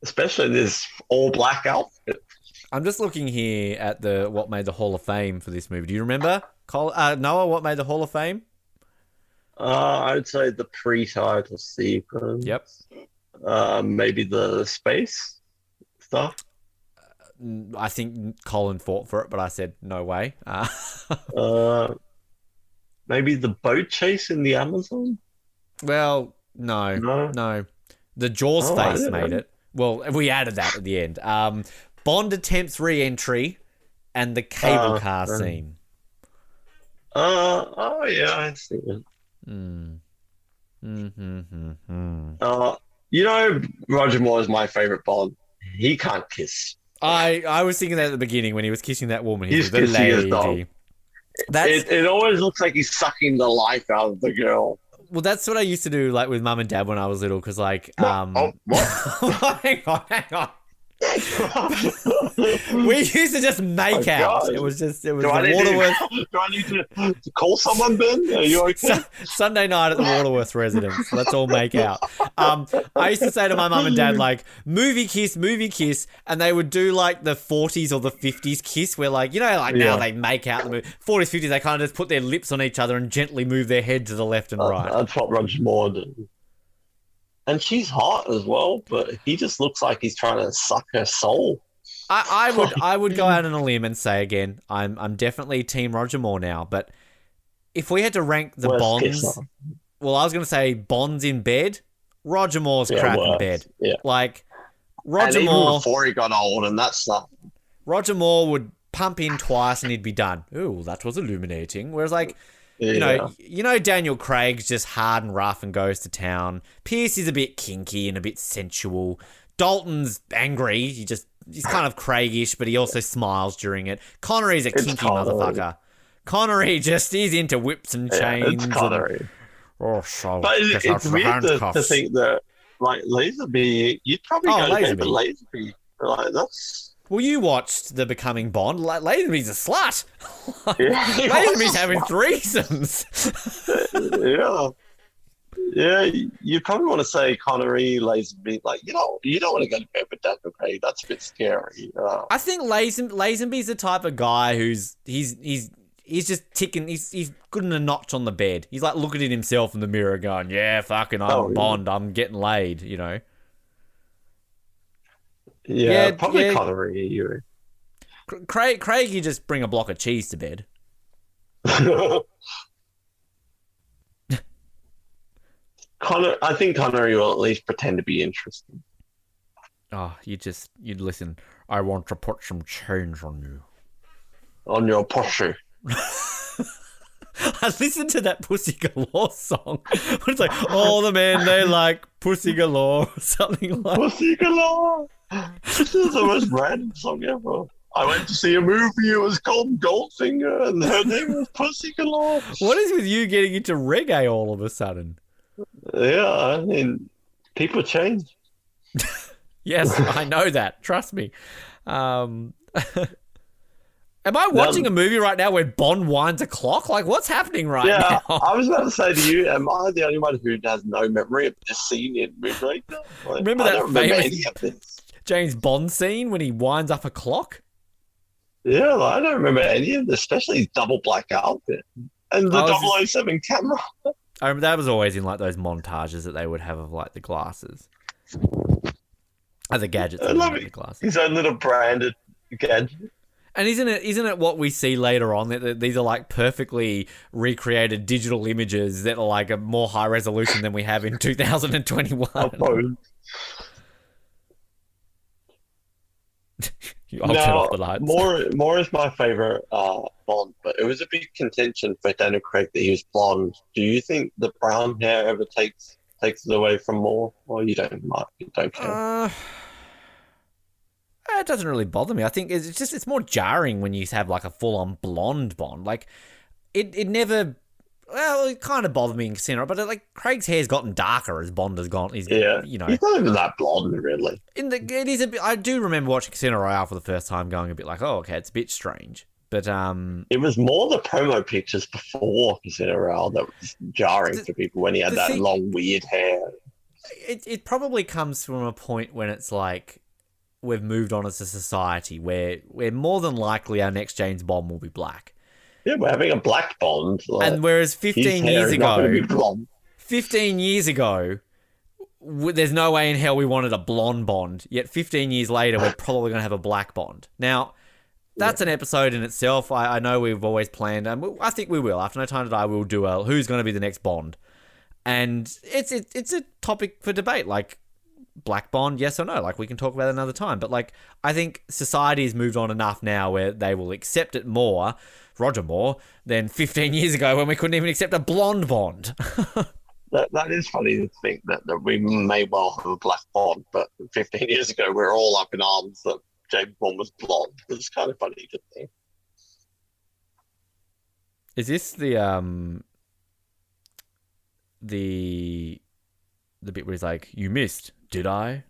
Especially this all-black outfit. I'm just looking here at the what made the Hall of Fame for this movie. Do you remember, Noah, what made the Hall of Fame? I'd say the pre-title sequence. Yep. Maybe the space stuff. I think Colin fought for it, but I said no way. Maybe the boat chase in the Amazon? Well, no. The Jaws face made it. Well, we added that at the end. Bond attempts re-entry and the cable car scene. Yeah, I see it. You know, Roger Moore is my favorite Bond. He can't kiss. I was thinking that at the beginning when he was kissing that woman. He's the kissing his dog. lady. It always looks like he's sucking the life out of the girl. Well, that's what I used to do, like with mum and dad when I was little, because like, what? hang on. We used to just make out. God. It was the Do Waterworth. I need to call someone, Ben? Are you okay? Sunday night at the Waterworth residence. Let's all make out. I used to say to my mum and dad, like, movie kiss, and they would do like the 40s or the 50s kiss, where like, you know, like now they make out the movie. 40s, 50s, they kind of just put their lips on each other and gently move their head to the left and right. That's what Roger Moore did. And she's hot as well, but he just looks like he's trying to suck her soul. I would go out on a limb and say again, I'm definitely Team Roger Moore now. But if we had to rank the Bonds, well, I was going to say Bonds in bed, Roger Moore's crap in bed. Yeah. Like Roger Moore before he got old and that stuff. Roger Moore would pump in twice and he'd be done. Ooh, that was illuminating. Whereas like. You know, Daniel Craig's just hard and rough and goes to town. Pierce is a bit kinky and a bit sensual. Dalton's angry. He's kind of Craigish, but he also smiles during it. Connery's a kinky motherfucker. Connery just is into whips and chains. It's Connery. But it's weird to think that, like, Lazenby, you'd probably go to Lazenby. Like, that's... Well, you watched The Becoming Bond. Lazenby's a slut. Lazenby's having threesomes. Yeah, you probably want to say Connery, Lazenby. Like, you don't want to go to bed with Daniel Craig. That's a bit scary. I think Lazenby's the type of guy who's he's just ticking. He's good in a notch on the bed. He's like looking at himself in the mirror, going, "Yeah, fucking, I'm Bond. I'm getting laid." You know. Yeah, probably Connery. Craig, you just bring a block of cheese to bed. I think Connery will at least pretend to be interesting. Oh, you'd listen. I want to put some chains on you. On your pussy. I listened to that Pussy Galore song. It's like, all the men, they like Pussy Galore. Something like Pussy Galore. This is the most random song ever. I went to see a movie. It was called Goldfinger, and her name was Pussy Galore. What is with you getting into reggae all of a sudden? Yeah, I mean, people change. Yes, I know that. Trust me. Am I watching a movie right now where Bond winds a clock? Like, what's happening right now? I was about to say to you, am I the only one who has no memory of this scene in Moonraker? Like, Remember I that don't remember famous any of this. James Bond scene when he winds up a clock? Yeah, like, I don't remember any of this, especially his double black outfit and the 007 camera. I remember that was always in like those montages that they would have of like the glasses. The gadgets. I love the glasses. His own little branded gadget. And isn't it what we see later on that these are like perfectly recreated digital images that are like a more high resolution than we have in 2021? I'll turn off the lights. More is my favorite Bond, but it was a big contention for Daniel Craig that he was blonde. Do you think the brown hair ever takes it away from more, or you don't care? It doesn't really bother me. I think it's more jarring when you have like a full-on blonde Bond. Like it never. Well, it kind of bothered me in Casino, but like Craig's hair's gotten darker as Bond has gone. He's not even that blonde, really. It is a bit. I do remember watching Casino Royale for the first time, going a bit like, oh, okay, it's a bit strange. But it was more the promo pictures before Casino Royale that was jarring for people when he had that long, weird hair. It probably comes from a point when it's like we've moved on as a society where more than likely our next James Bond will be black. Yeah, we're having a black Bond. Like, and whereas 15 years ago, there's no way in hell we wanted a blonde Bond. Yet 15 years later, we're probably going to have a black Bond. Now, that's an episode in itself. I know we've always planned, and I think we will. After No Time to Die, we'll do who's going to be the next Bond. And it's a topic for debate, like black Bond, yes or no. Like, we can talk about it another time. But, like, I think society has moved on enough now where they will accept it more, Roger Moore, than 15 years ago when we couldn't even accept a blonde Bond. That is funny to think that we may well have a black Bond, but 15 years ago we were all up in arms that James Bond was blonde. It's kind of funny to think. Is this the bit where he's like, "You missed, did I?"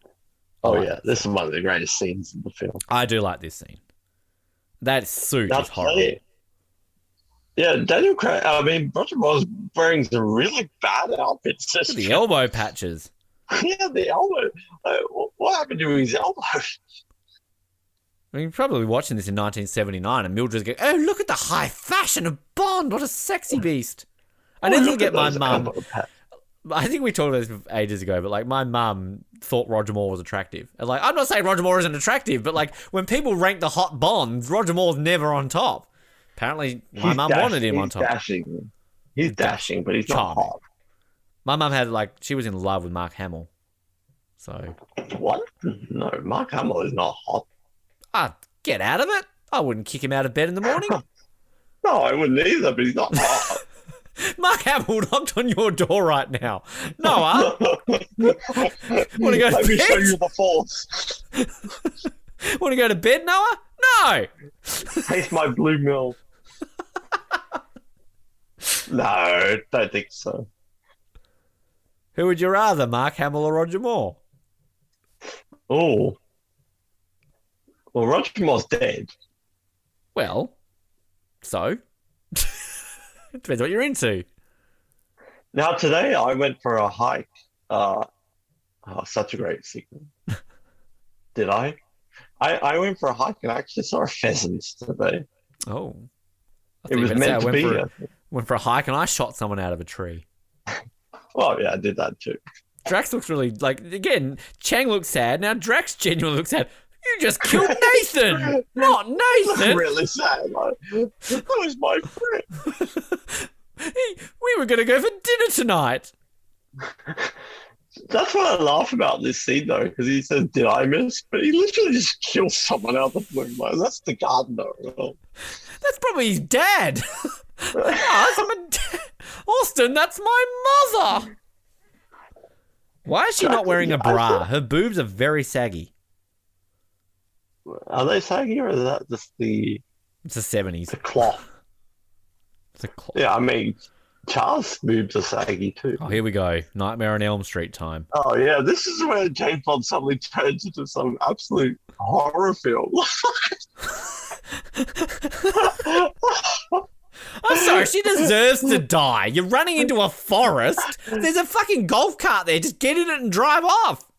Oh yeah, this is one of the greatest scenes in the film. I do like this scene. That suit is horrible. Yeah, Daniel Craig. I mean, Roger Moore's wearing some really bad outfits. The elbow patches. Yeah, the elbow. What happened to his elbow? I mean, you're probably watching this in 1979, and Mildred's going, "Oh, look at the high fashion of Bond! What a sexy beast!" I never forget my mum. I think we talked about this ages ago, but like my mum thought Roger Moore was attractive. And like, I'm not saying Roger Moore isn't attractive, but like when people rank the hot Bonds, Roger Moore's never on top. Apparently, my mum wanted him on top. He's dashing, but he's not hot. My mum had she was in love with Mark Hamill. So what? No, Mark Hamill is not hot. Get out of it. I wouldn't kick him out of bed in the morning. No, I wouldn't either, but he's not hot. Mark Hamill knocked on your door right now. Noah, want to go to bed? Let me show you the Force. Want to go to bed, Noah? No. Taste my blue milk. No, don't think so. Who would you rather, Mark Hamill or Roger Moore? Oh. Well, Roger Moore's dead. Well, so? Depends what you're into. Now, today I went for a hike. Such a great sequence. Did I? I went for a hike and I actually saw a pheasant today. Oh. It was meant to be. Went for a hike and I shot someone out of a tree. Well, yeah, I did that too. Drax looks really, again, Chang looks sad. Now Drax genuinely looks sad. You just killed Nathan! Not Nathan! That's really sad. That was my friend. We were going to go for dinner tonight. That's what I laugh about this scene, though, because he says, "Did I miss?" But he literally just kills someone out of the blue. Like, that's the gardener. That's probably his dad. That's my dad. Austin, that's my mother. Why is she not wearing a bra? Her boobs are very saggy. Are they saggy or is that just the It's the 70s. cloth? It's a cloth. Yeah, I mean, Charles' boobs are saggy too. Oh, here we go. Nightmare on Elm Street time. Oh yeah, this is where James Bond suddenly turns into some absolute horror film. I'm sorry, she deserves to die. You're running into a forest. There's a fucking golf cart there. Just get in it and drive off.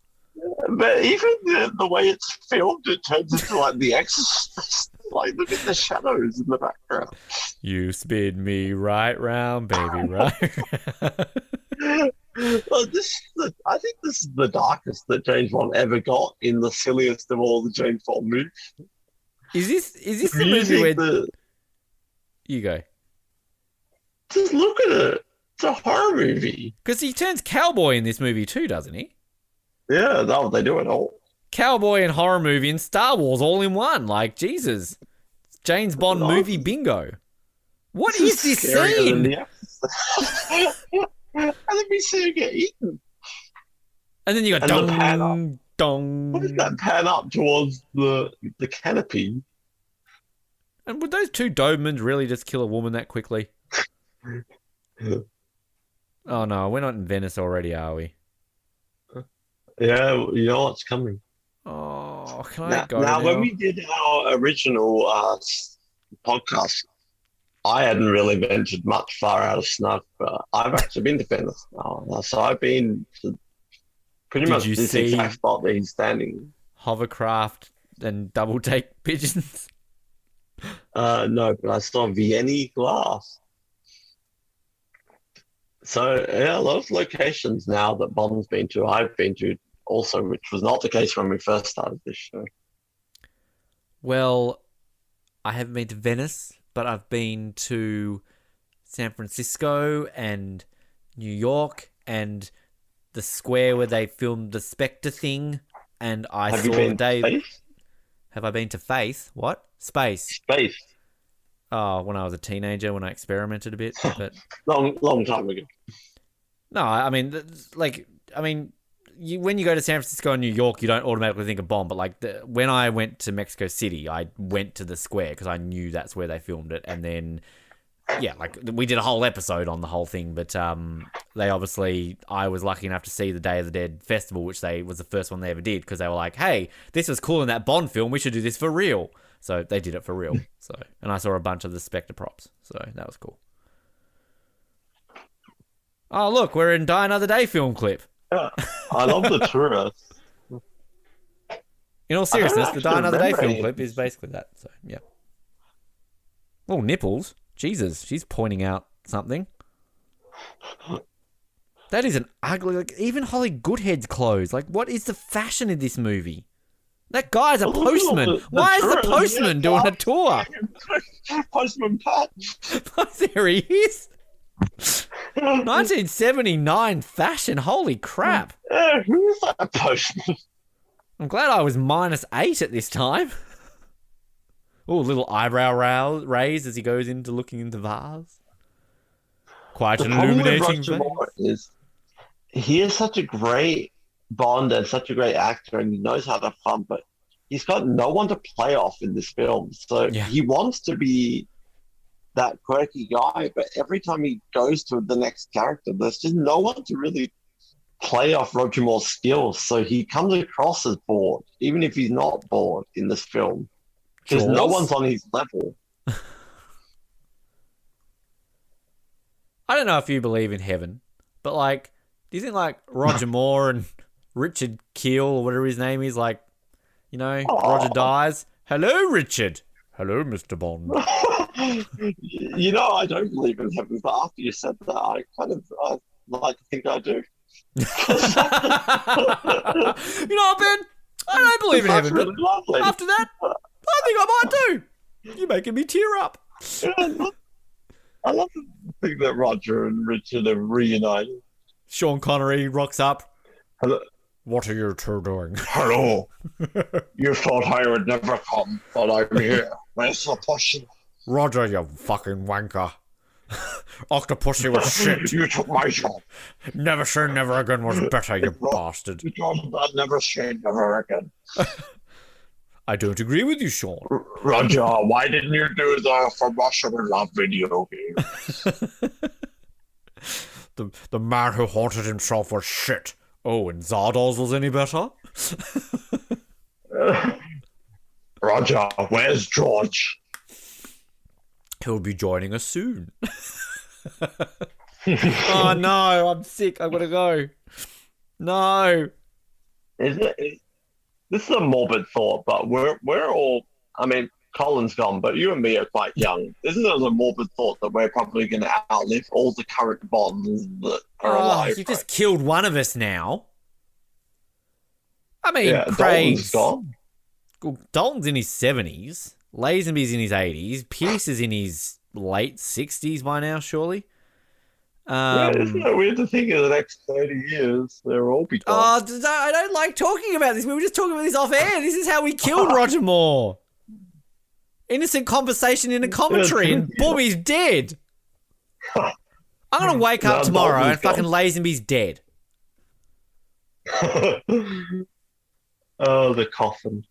But even the way it's filmed, it turns into like The Exorcist. Like, look at the shadows in the background. You spin me right round, baby, right round. Well, I think this is the darkest that James Bond ever got in the silliest of all the James Bond movies. Is this the movie where... You go. Just look at it. It's a horror movie. Because he turns cowboy in this movie too, doesn't he? Yeah, no, they do it all. Cowboy and horror movie and Star Wars all in one. Like, Jesus. James Bond movie bingo. What is this scene? And then we see her get eaten. And then you got dong, dong. What is that pan up towards the canopy? And would those two Dobermans really just kill a woman that quickly? Oh no, we're not in Venice already, are we? Yeah, you know what's coming. Oh, can I go now? now? When we did our original podcast, I hadn't really ventured much far out of Snuff, but I've actually been to Venice now. So I've been to pretty much this exact spot that he's standing. Hovercraft and double take pigeons? No, but I saw Vienna glass. So yeah, a lot of locations now that Bond's been to, I've been to also, which was not the case when we first started this show. Well, I haven't been to Venice, but I've been to San Francisco and New York and the square where they filmed the Spectre thing. And I Have saw you been Dave. to Faith? Have I been to Faith? What? Space. Space. Oh, when I was a teenager, when I experimented a bit, but long time ago. No, I mean, when you go to San Francisco and New York, you don't automatically think of Bond. But like when I went to Mexico City, I went to the square because I knew that's where they filmed it. And then, yeah, like we did a whole episode on the whole thing. But they obviously, I was lucky enough to see the Day of the Dead festival, which was the first one they ever did because they were like, hey, this was cool in that Bond film. We should do this for real. So they did it for real. And I saw a bunch of the Spectre props. So that was cool. Oh, look, we're in Die Another Day film clip. Yeah, I love the tourists. In all seriousness, the Die Another Day film clip is basically that. So, yeah. Oh, nipples. Jesus, she's pointing out something. That is an ugly... Like, even Holly Goodhead's clothes. Like, what is the fashion in this movie? That guy's a postman. Why is the postman doing a tour? Postman Pat. There he is. 1979 fashion. Holy crap. Who's that postman? I'm glad I was -8 at this time. Oh, little eyebrow raise as he goes into looking into vase. Quite an illuminating face. He is such a great Bond and such a great actor, and he knows how to fun, but he's got no one to play off in this film. So he wants to be that quirky guy, but every time he goes to the next character, there's just no one to really play off Roger Moore's skills. So he comes across as bored, even if he's not bored in this film, because no one's on his level. I don't know if you believe in heaven, but like, do you think like Roger Moore and Richard Keel or whatever his name is, like, you know, Roger dies. Hello, Richard. Hello, Mr. Bond. You know, I don't believe in heaven, but after you said that, I like to think I do. You know what, Ben? I don't believe in heaven, really but after that, I think I might do. You're making me tear up. I love to think that Roger and Richard are reunited. Sean Connery rocks up. Hello. What are you two doing? Hello. You thought I would never come, but I'm here. Where's the pushing? Roger, you fucking wanker. Octopussy was shit. You took my job. Never say never again was better, you bastard. You told me about never say never again. I don't agree with you, Sean. Roger, why didn't you do the From Russia with Love video game? The man who haunted himself was shit. Oh, and Zardoz was any better? Roger, where's George? He'll be joining us soon. Oh no, I'm sick. I've got to go. No. This is a morbid thought, but we're all. I mean, Colin's gone, but you and me are quite young. This is a morbid thought that we're probably going to outlive all the current Bonds that are alive. You just killed one of us now. I mean, yeah, Craig's gone. Dalton's in his 70s. Lazenby's in his 80s. Pierce is in his late 60s by now, surely. Isn't it weird to think in the next 30 years they'll all be gone? Oh, I don't like talking about this. We were just talking about this off air. This is how we killed Roger Moore. Innocent conversation in a commentary, and boom, he's dead. I'm going to wake up tomorrow and fucking Lazenby's dead. Oh, the coffin.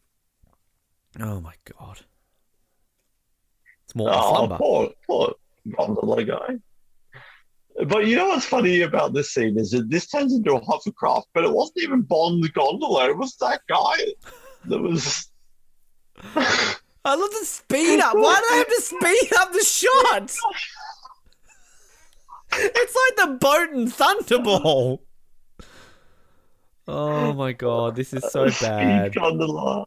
Oh, my God. It's more than slumber. Poor gondola guy. But you know what's funny about this scene is that this turns into a hovercraft, but it wasn't even Bond the gondola. It was that guy that was... I love the speed up. Why do I have to speed up the shot? It's like the boat in Thunderball. Oh my God, this is so bad. Speed gondola.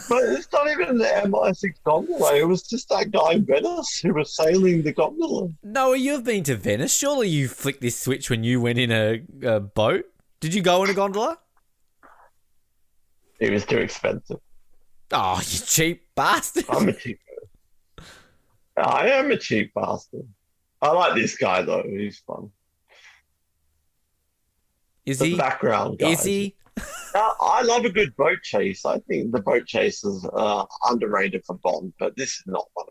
But it's not even the MI6 gondola. It was just that guy in Venice who was sailing the gondola. No, you've been to Venice. Surely you flicked this switch when you went in a boat. Did you go in a gondola? It was too expensive. Oh, you cheap bastard. I'm a cheap person. I am a cheap bastard. I like this guy, though. He's fun. Is the he? Background guy. Is he? I love a good boat chase. I think the boat chase is underrated for Bond, but this is not one.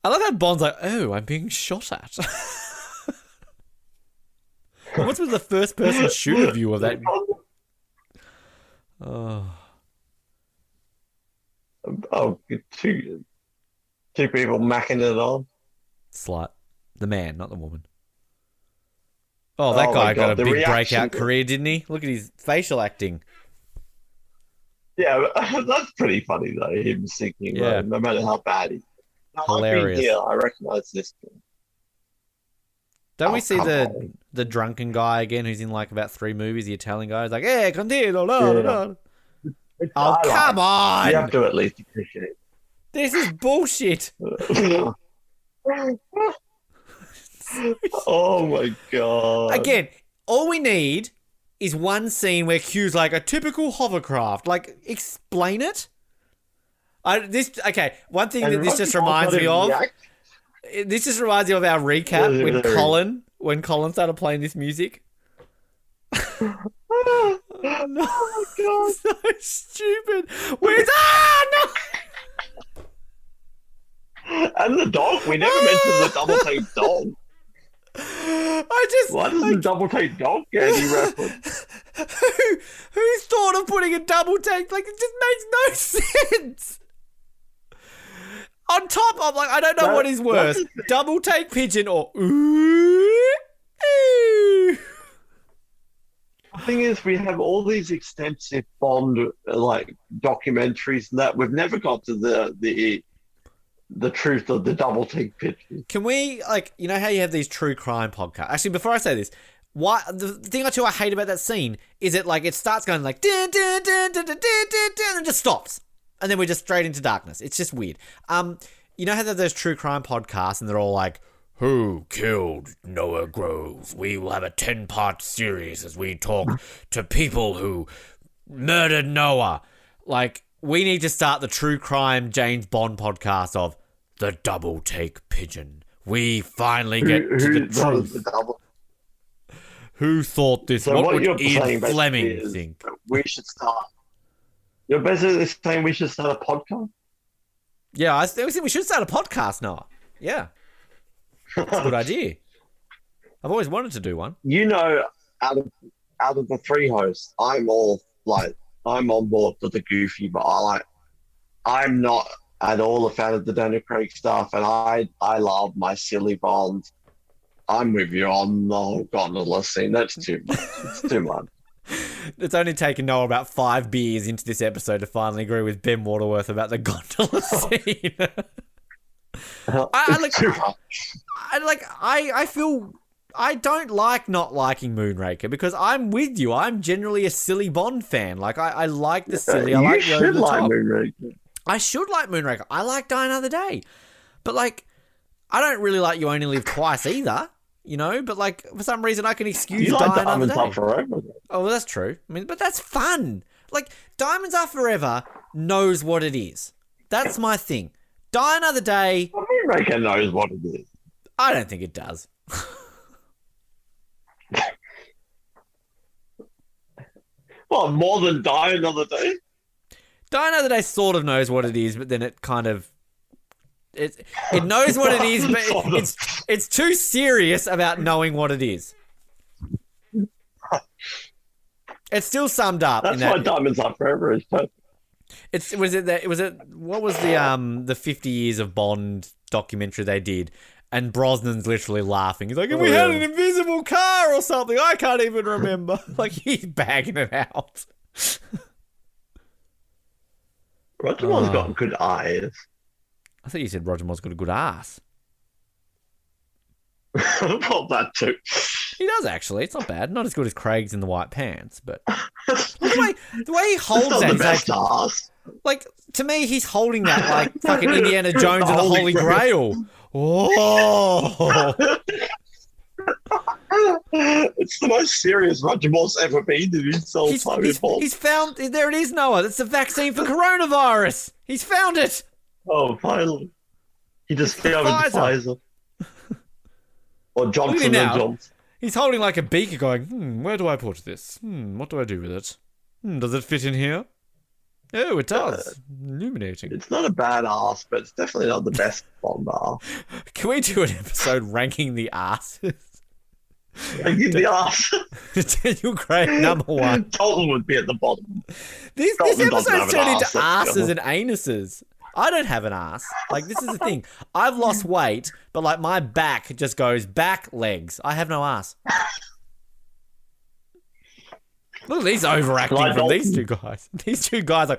I love how Bond's like, oh, I'm being shot at. What's with the first person shooter view of that? Oh, two people macking it on. Slut. The man, not the woman. Oh, that guy got a big breakout career, didn't he? Look at his facial acting. Yeah, that's pretty funny, though, him singing, no matter how bad he is. Hilarious. Yeah, I recognise this. Don't we see the drunken guy again who's in like about 3 movies, the Italian guy? He's like, hey, continue, no. Oh, come on! You have to at least appreciate it. This is bullshit. Oh my God. Again, all we need is one scene where Q's like a typical hovercraft. Like, explain it. One thing that this just reminds me of. This just reminds me of our recap when Colin started playing this music. Oh my God. So stupid. Where's no! And the dog. We never mentioned the double take dog. Why does the double take dog get any reference? Who thought of putting a double take? Like, it just makes no sense. On top of, like, I don't know what is worse. Double take pigeon or ooh. The thing is, we have all these extensive Bond like documentaries and that we've never got to the truth of the double take pictures. Can we, like, you know how you have these true crime podcasts? Actually, before I say this, the thing or two I hate about that scene is it like it starts going like dun, dun, dun, dun, dun, dun, dun, dun, and just stops, and then we're just straight into darkness. It's just weird. You know how there's those true crime podcasts and they're all like, who killed Noah Groves? We will have a 10-part series as we talk to people who murdered Noah. Like, we need to start the true crime James Bond podcast of the double take pigeon. We finally get to the truth. Who thought this? So what would Ian Fleming think? We should start. You're basically saying we should start a podcast? Yeah, I think we should start a podcast, Noah. Yeah. That's a good idea. I've always wanted to do one. You know, out of the 3 hosts, I'm all like I'm on board for the goofy, but I'm not at all a fan of the Daniel Craig stuff, and I love my silly Bond. I'm with you on the whole gondola scene. That's too much. It's too much. It's only taken Noah about 5 beers into this episode to finally agree with Ben Waterworth about the gondola scene. I feel I don't like not liking Moonraker because I'm with you. I'm generally a silly Bond fan. Like I like the silly. I like the over the top. Moonraker. I should like Moonraker. I like Die Another Day, but like I don't really like You Only Live Twice either. You know, but like for some reason I can excuse Die Another Day. Forever. Oh, well, that's true. I mean, but that's fun. Like Diamonds Are Forever knows what it is. That's my thing. Die Another Day. Well, Moonraker knows what it is. I don't think it does. Well, more than Die Another Day? Die Another Day sort of knows what it is, but then it kind of... It knows what it is, but it's too serious about knowing what it is. It's still summed up. That's why Diamonds Are Forever is perfect. What was the 50 years of Bond documentary they did? And Brosnan's literally laughing. He's like, we had an invisible car or something. I can't even remember. Like, he's bagging it out. Roger Moore's got good eyes. I thought you said Roger Moore's got a good ass. Well, that too. He does, actually. It's not bad. Not as good as Craig's in the white pants, but... the way he holds that, the best ass. Like, to me, he's holding that like fucking Indiana Jones and the Holy Grail. Whoa! It's the most serious Roger Moore's ever been in his whole time. He's found... There it is, Noah. That's the vaccine for coronavirus. He's found it. Oh, finally. He just discovered Pfizer. Or Johnson & Johnson. He's holding like a beaker going, where do I put this? What do I do with it? Does it fit in here? Oh, it does. Illuminating. It's not a bad ass, but it's definitely not the best Bond ass. Can we do an episode ranking the asses? Ranking the ass? Daniel Craig, number 1. Dalton would be at the bottom. This episode's turned into asses and anuses. I don't have an ass. Like, this is the thing. I've lost weight, but like my back just goes back legs. I have no ass. Look at these overacting from these two guys. These two guys are...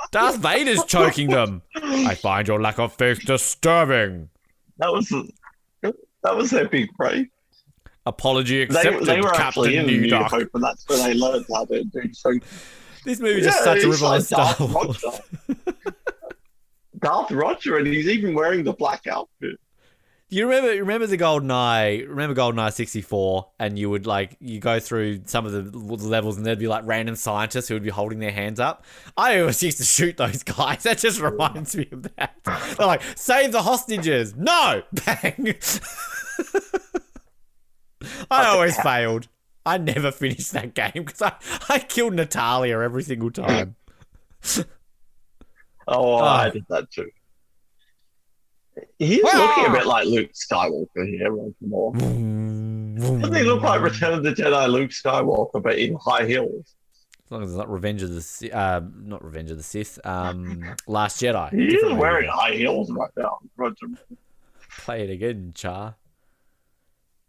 Darth Vader's choking them. I find your lack of faith disturbing. That was their big break. Apology accepted, they were Captain New Doc. And that's where they learned how to do so. This movie is just such a ripple of Star Wars. Darth Roger, and he's even wearing the black outfit. You remember the GoldenEye? Remember GoldenEye 64? And you would you go through some of the levels, and there'd be like random scientists who would be holding their hands up. I always used to shoot those guys. That just reminds me of that. They're like, save the hostages. No, bang. I always failed. I never finished that game because I killed Natalia every single time. I did that too. He's looking a bit like Luke Skywalker here, Roger Moore. Doesn't he look like Return of the Jedi Luke Skywalker, but in high heels? As long as it's not Revenge of the Sith, Last Jedi. He is wearing high heels right now, Roger. Play it again, Char.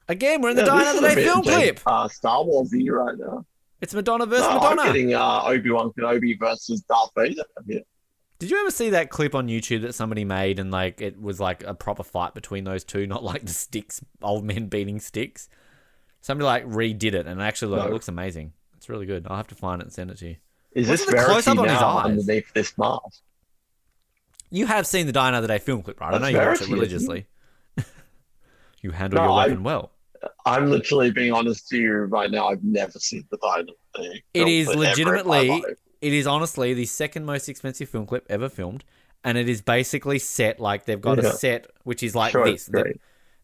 Again, we're in the Die Another Day film clip. Star Wars-y right now. It's Madonna versus Madonna. I'm getting Obi-Wan Kenobi versus Darth Vader here. Did you ever see that clip on YouTube that somebody made and like it was like a proper fight between those two, not like the sticks, old men beating sticks? Somebody like redid it and actually it looks amazing. It's really good. I'll have to find it and send it to you. Is this Verity now underneath this mask? You have seen the Die Another Day film clip, right? I know you watch it religiously. You handle your weapon well. I'm literally being honest to you right now. I've never seen the Die Another Day. It is legitimately... It is honestly the second most expensive film clip ever filmed, and it is basically set like they've got a set which is like this.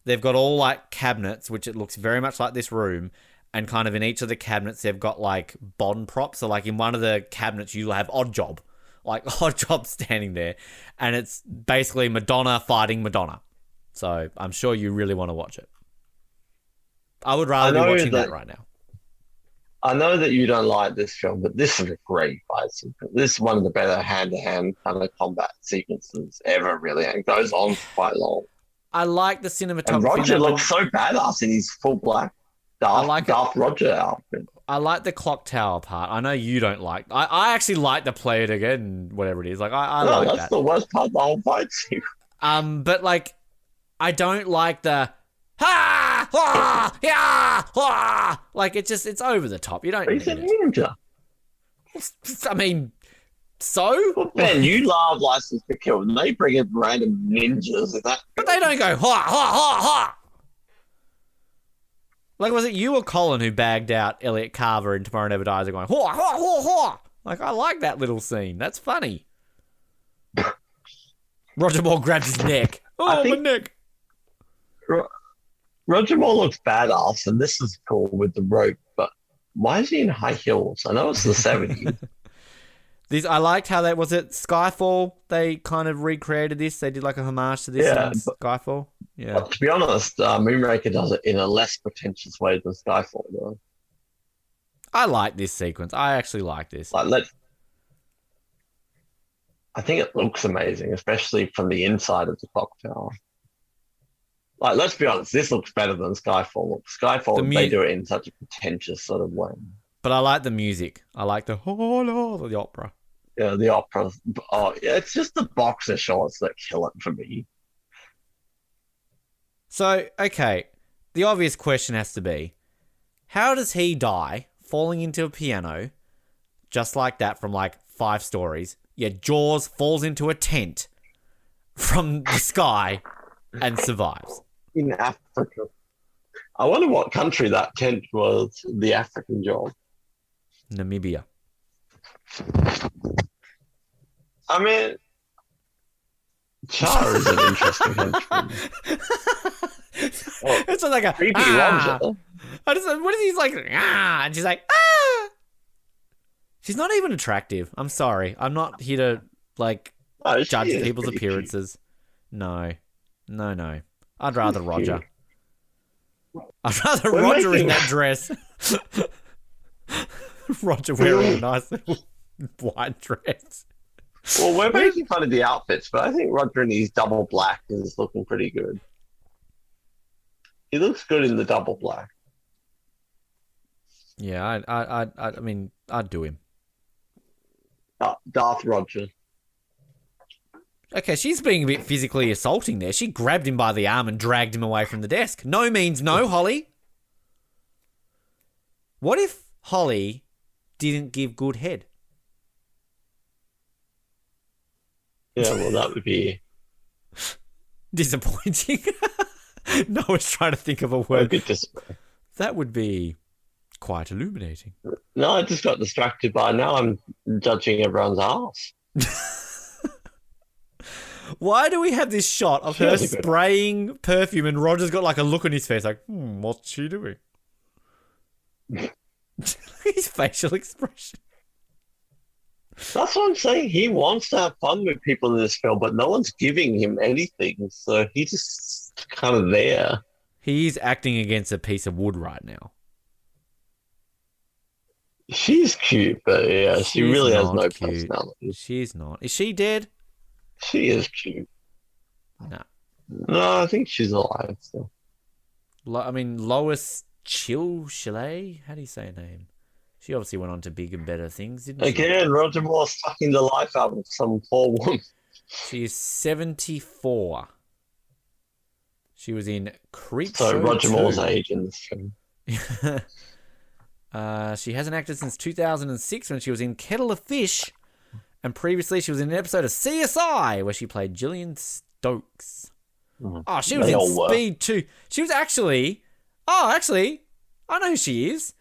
They've got all like cabinets, which it looks very much like this room, and kind of in each of the cabinets they've got like Bond props. So like in one of the cabinets you'll have Oddjob standing there, and it's basically Madonna fighting Madonna. So I'm sure you really want to watch it. I would rather be watching that right now. I know that you don't like this film, but this is a great fight sequence. This is one of the better hand-to-hand kind of combat sequences ever, really, and it goes on for quite long. I like the cinematography. And Roger looks so badass in his full black Darth Roger outfit. I like the clock tower part. I know you don't like. I actually like the play it again, whatever it is. Like I like that. That's the worst part of the whole fight sequence. But like, I don't like the ha ha yeah ha. Like it's over the top. You don't. He's a ninja. I mean, so? Well, Ben, you love License to Kill, and they bring in random ninjas. But they don't go ha ha ha ha. Like, was it you or Colin who bagged out Elliot Carver in Tomorrow Never Dies and going ha ha ha ha? Like, I like that little scene. That's funny. Roger Moore grabs his neck. Oh, my neck. Roger Moore looks badass, and this is cool with the rope, but why is he in high heels? I know it's the 70s. I liked how that was it Skyfall. They kind of recreated this. They did like a homage to this in Skyfall. Yeah. But to be honest, Moonraker does it in a less pretentious way than Skyfall does. I like this sequence. I actually like this. I think it looks amazing, especially from the inside of the clock tower. Like, let's be honest, this looks better than Skyfall. Skyfall, they do it in such a pretentious sort of way. But I like the music. I like the opera. Yeah, the opera. Oh, yeah, it's just the boxer shorts that kill it for me. So, okay, the obvious question has to be, how does he die falling into a piano just like that from like 5 stories, yet Jaws falls into a tent from the sky and survives? In Africa. I wonder what country that tent was, the African Jaws. Namibia. I mean, Char is an interesting country. It's like a creepy Roger. What is he like? And she's like, ah. She's not even attractive. I'm sorry. I'm not here to like judge people's appearances. Cute. No. I'd rather Roger. I'd rather Roger in that dress. Roger wearing a nice little white dress. Well, we're making fun of the outfits, but I think Roger in his double black is looking pretty good. He looks good in the double black. Yeah, I mean, I'd do him. Darth Roger. Okay, she's being a bit physically assaulting there. She grabbed him by the arm and dragged him away from the desk. No means no, Holly. What if Holly didn't give good head? Yeah, well, that would be disappointing. Noah's trying to think of a word. That would be quite illuminating. No, I just got distracted by now I'm judging everyone's ass. Why do we have this shot of her spraying perfume and Roger's got like a look on his face like, what's she doing? His facial expression. That's what I'm saying. He wants to have fun with people in this film, but no one's giving him anything, so he's just kind of there. He's acting against a piece of wood right now. She's cute, but yeah, she really has no personality. She's not. Is she dead? She is cute. No, I think she's alive still. I mean, Lois Chalet? How do you say her name? She obviously went on to bigger and better things, didn't she? Again, Roger Moore sucking the life out of some poor woman. She is 74. She was in Creep So Show Roger 2. Moore's age in this film. She hasn't acted since 2006 when she was in Kettle of Fish. And previously she was in an episode of CSI where she played Gillian Stokes. Oh, she was in Speed 2. She was actually... Oh, actually, I know who she is.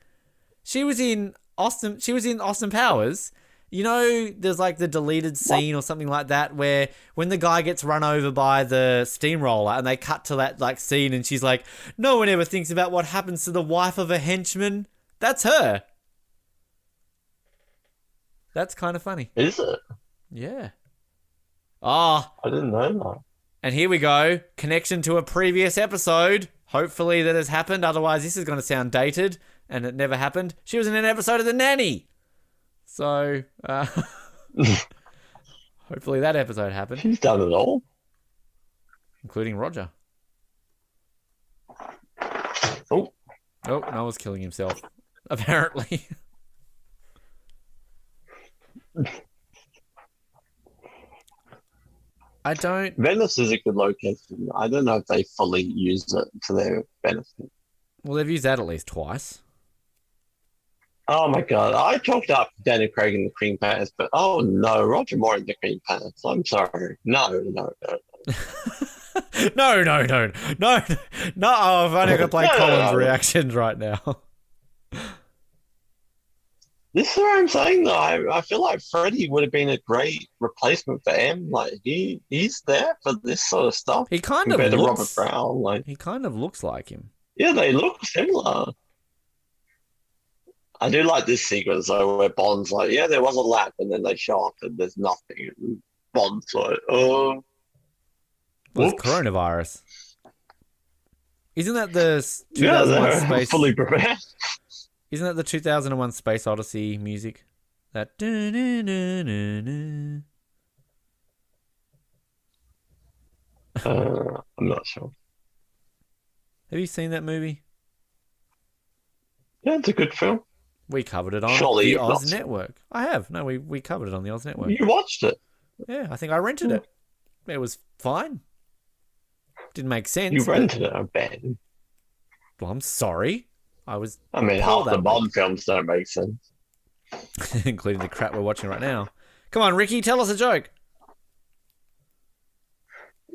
She was in Austin Powers. You know, there's like the deleted scene or something like that where when the guy gets run over by the steamroller and they cut to that like scene and she's like, no one ever thinks about what happens to the wife of a henchman. That's her. That's kind of funny. Is it? Yeah. Ah. I didn't know that. And here we go. Connection to a previous episode. Hopefully that has happened. Otherwise, this is going to sound dated. and it never happened. She was in an episode of The Nanny. So, hopefully that episode happened. She's done it all. Including Roger. Oh. Oh, Noah's killing himself. Apparently. I don't... Venice is a good location. I don't know if they fully use it to their benefit. Well, they've used that at least twice. Oh my god, I talked up Daniel Craig in the cream pants, but oh no, Roger Moore in the cream pants. I'm sorry. No. No. I've only got to play Colin's reactions right now. This is what I'm saying though. I feel like Freddie would have been a great replacement for M. Like he's there for this sort of stuff. He kind of looks... Robert Brown. Like he kind of looks like him. Yeah, they look similar. I do like this sequence though, where Bond's like, "Yeah, there was a lap," and then they show up and there's nothing. And Bond's like, "Oh, well, it's coronavirus." Isn't that the 2001 Space? Fully prepared. Isn't that the 2001 Space Odyssey music? That. I'm not sure. Have you seen that movie? Yeah, it's a good film. We covered it on the Oz Network. I have. No, we covered it on the Oz Network. You watched it? Yeah, I think I rented it. It was fine. Didn't make sense. You rented it, I bet. Well, I'm sorry. I mean, half the Bond films don't make sense. Including the crap we're watching right now. Come on, Ricky, tell us a joke.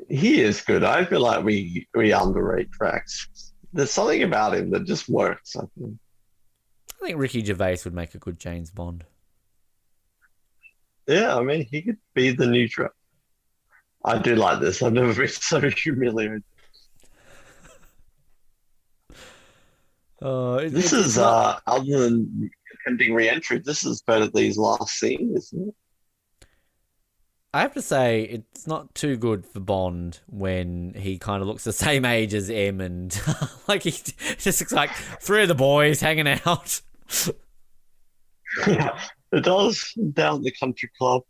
He is good. I feel like we underrate Drax. There's something about him that just works, I think. I think Ricky Gervais would make a good James Bond. Yeah, I mean, he could be the new Drax. I do like this. I've never been so humiliated. This is, other than attempting re-entry, this is Benedict's last scene, isn't it? I have to say, it's not too good for Bond when he kind of looks the same age as M and like he just looks like three of the boys hanging out. Yeah, it does, down at the country club.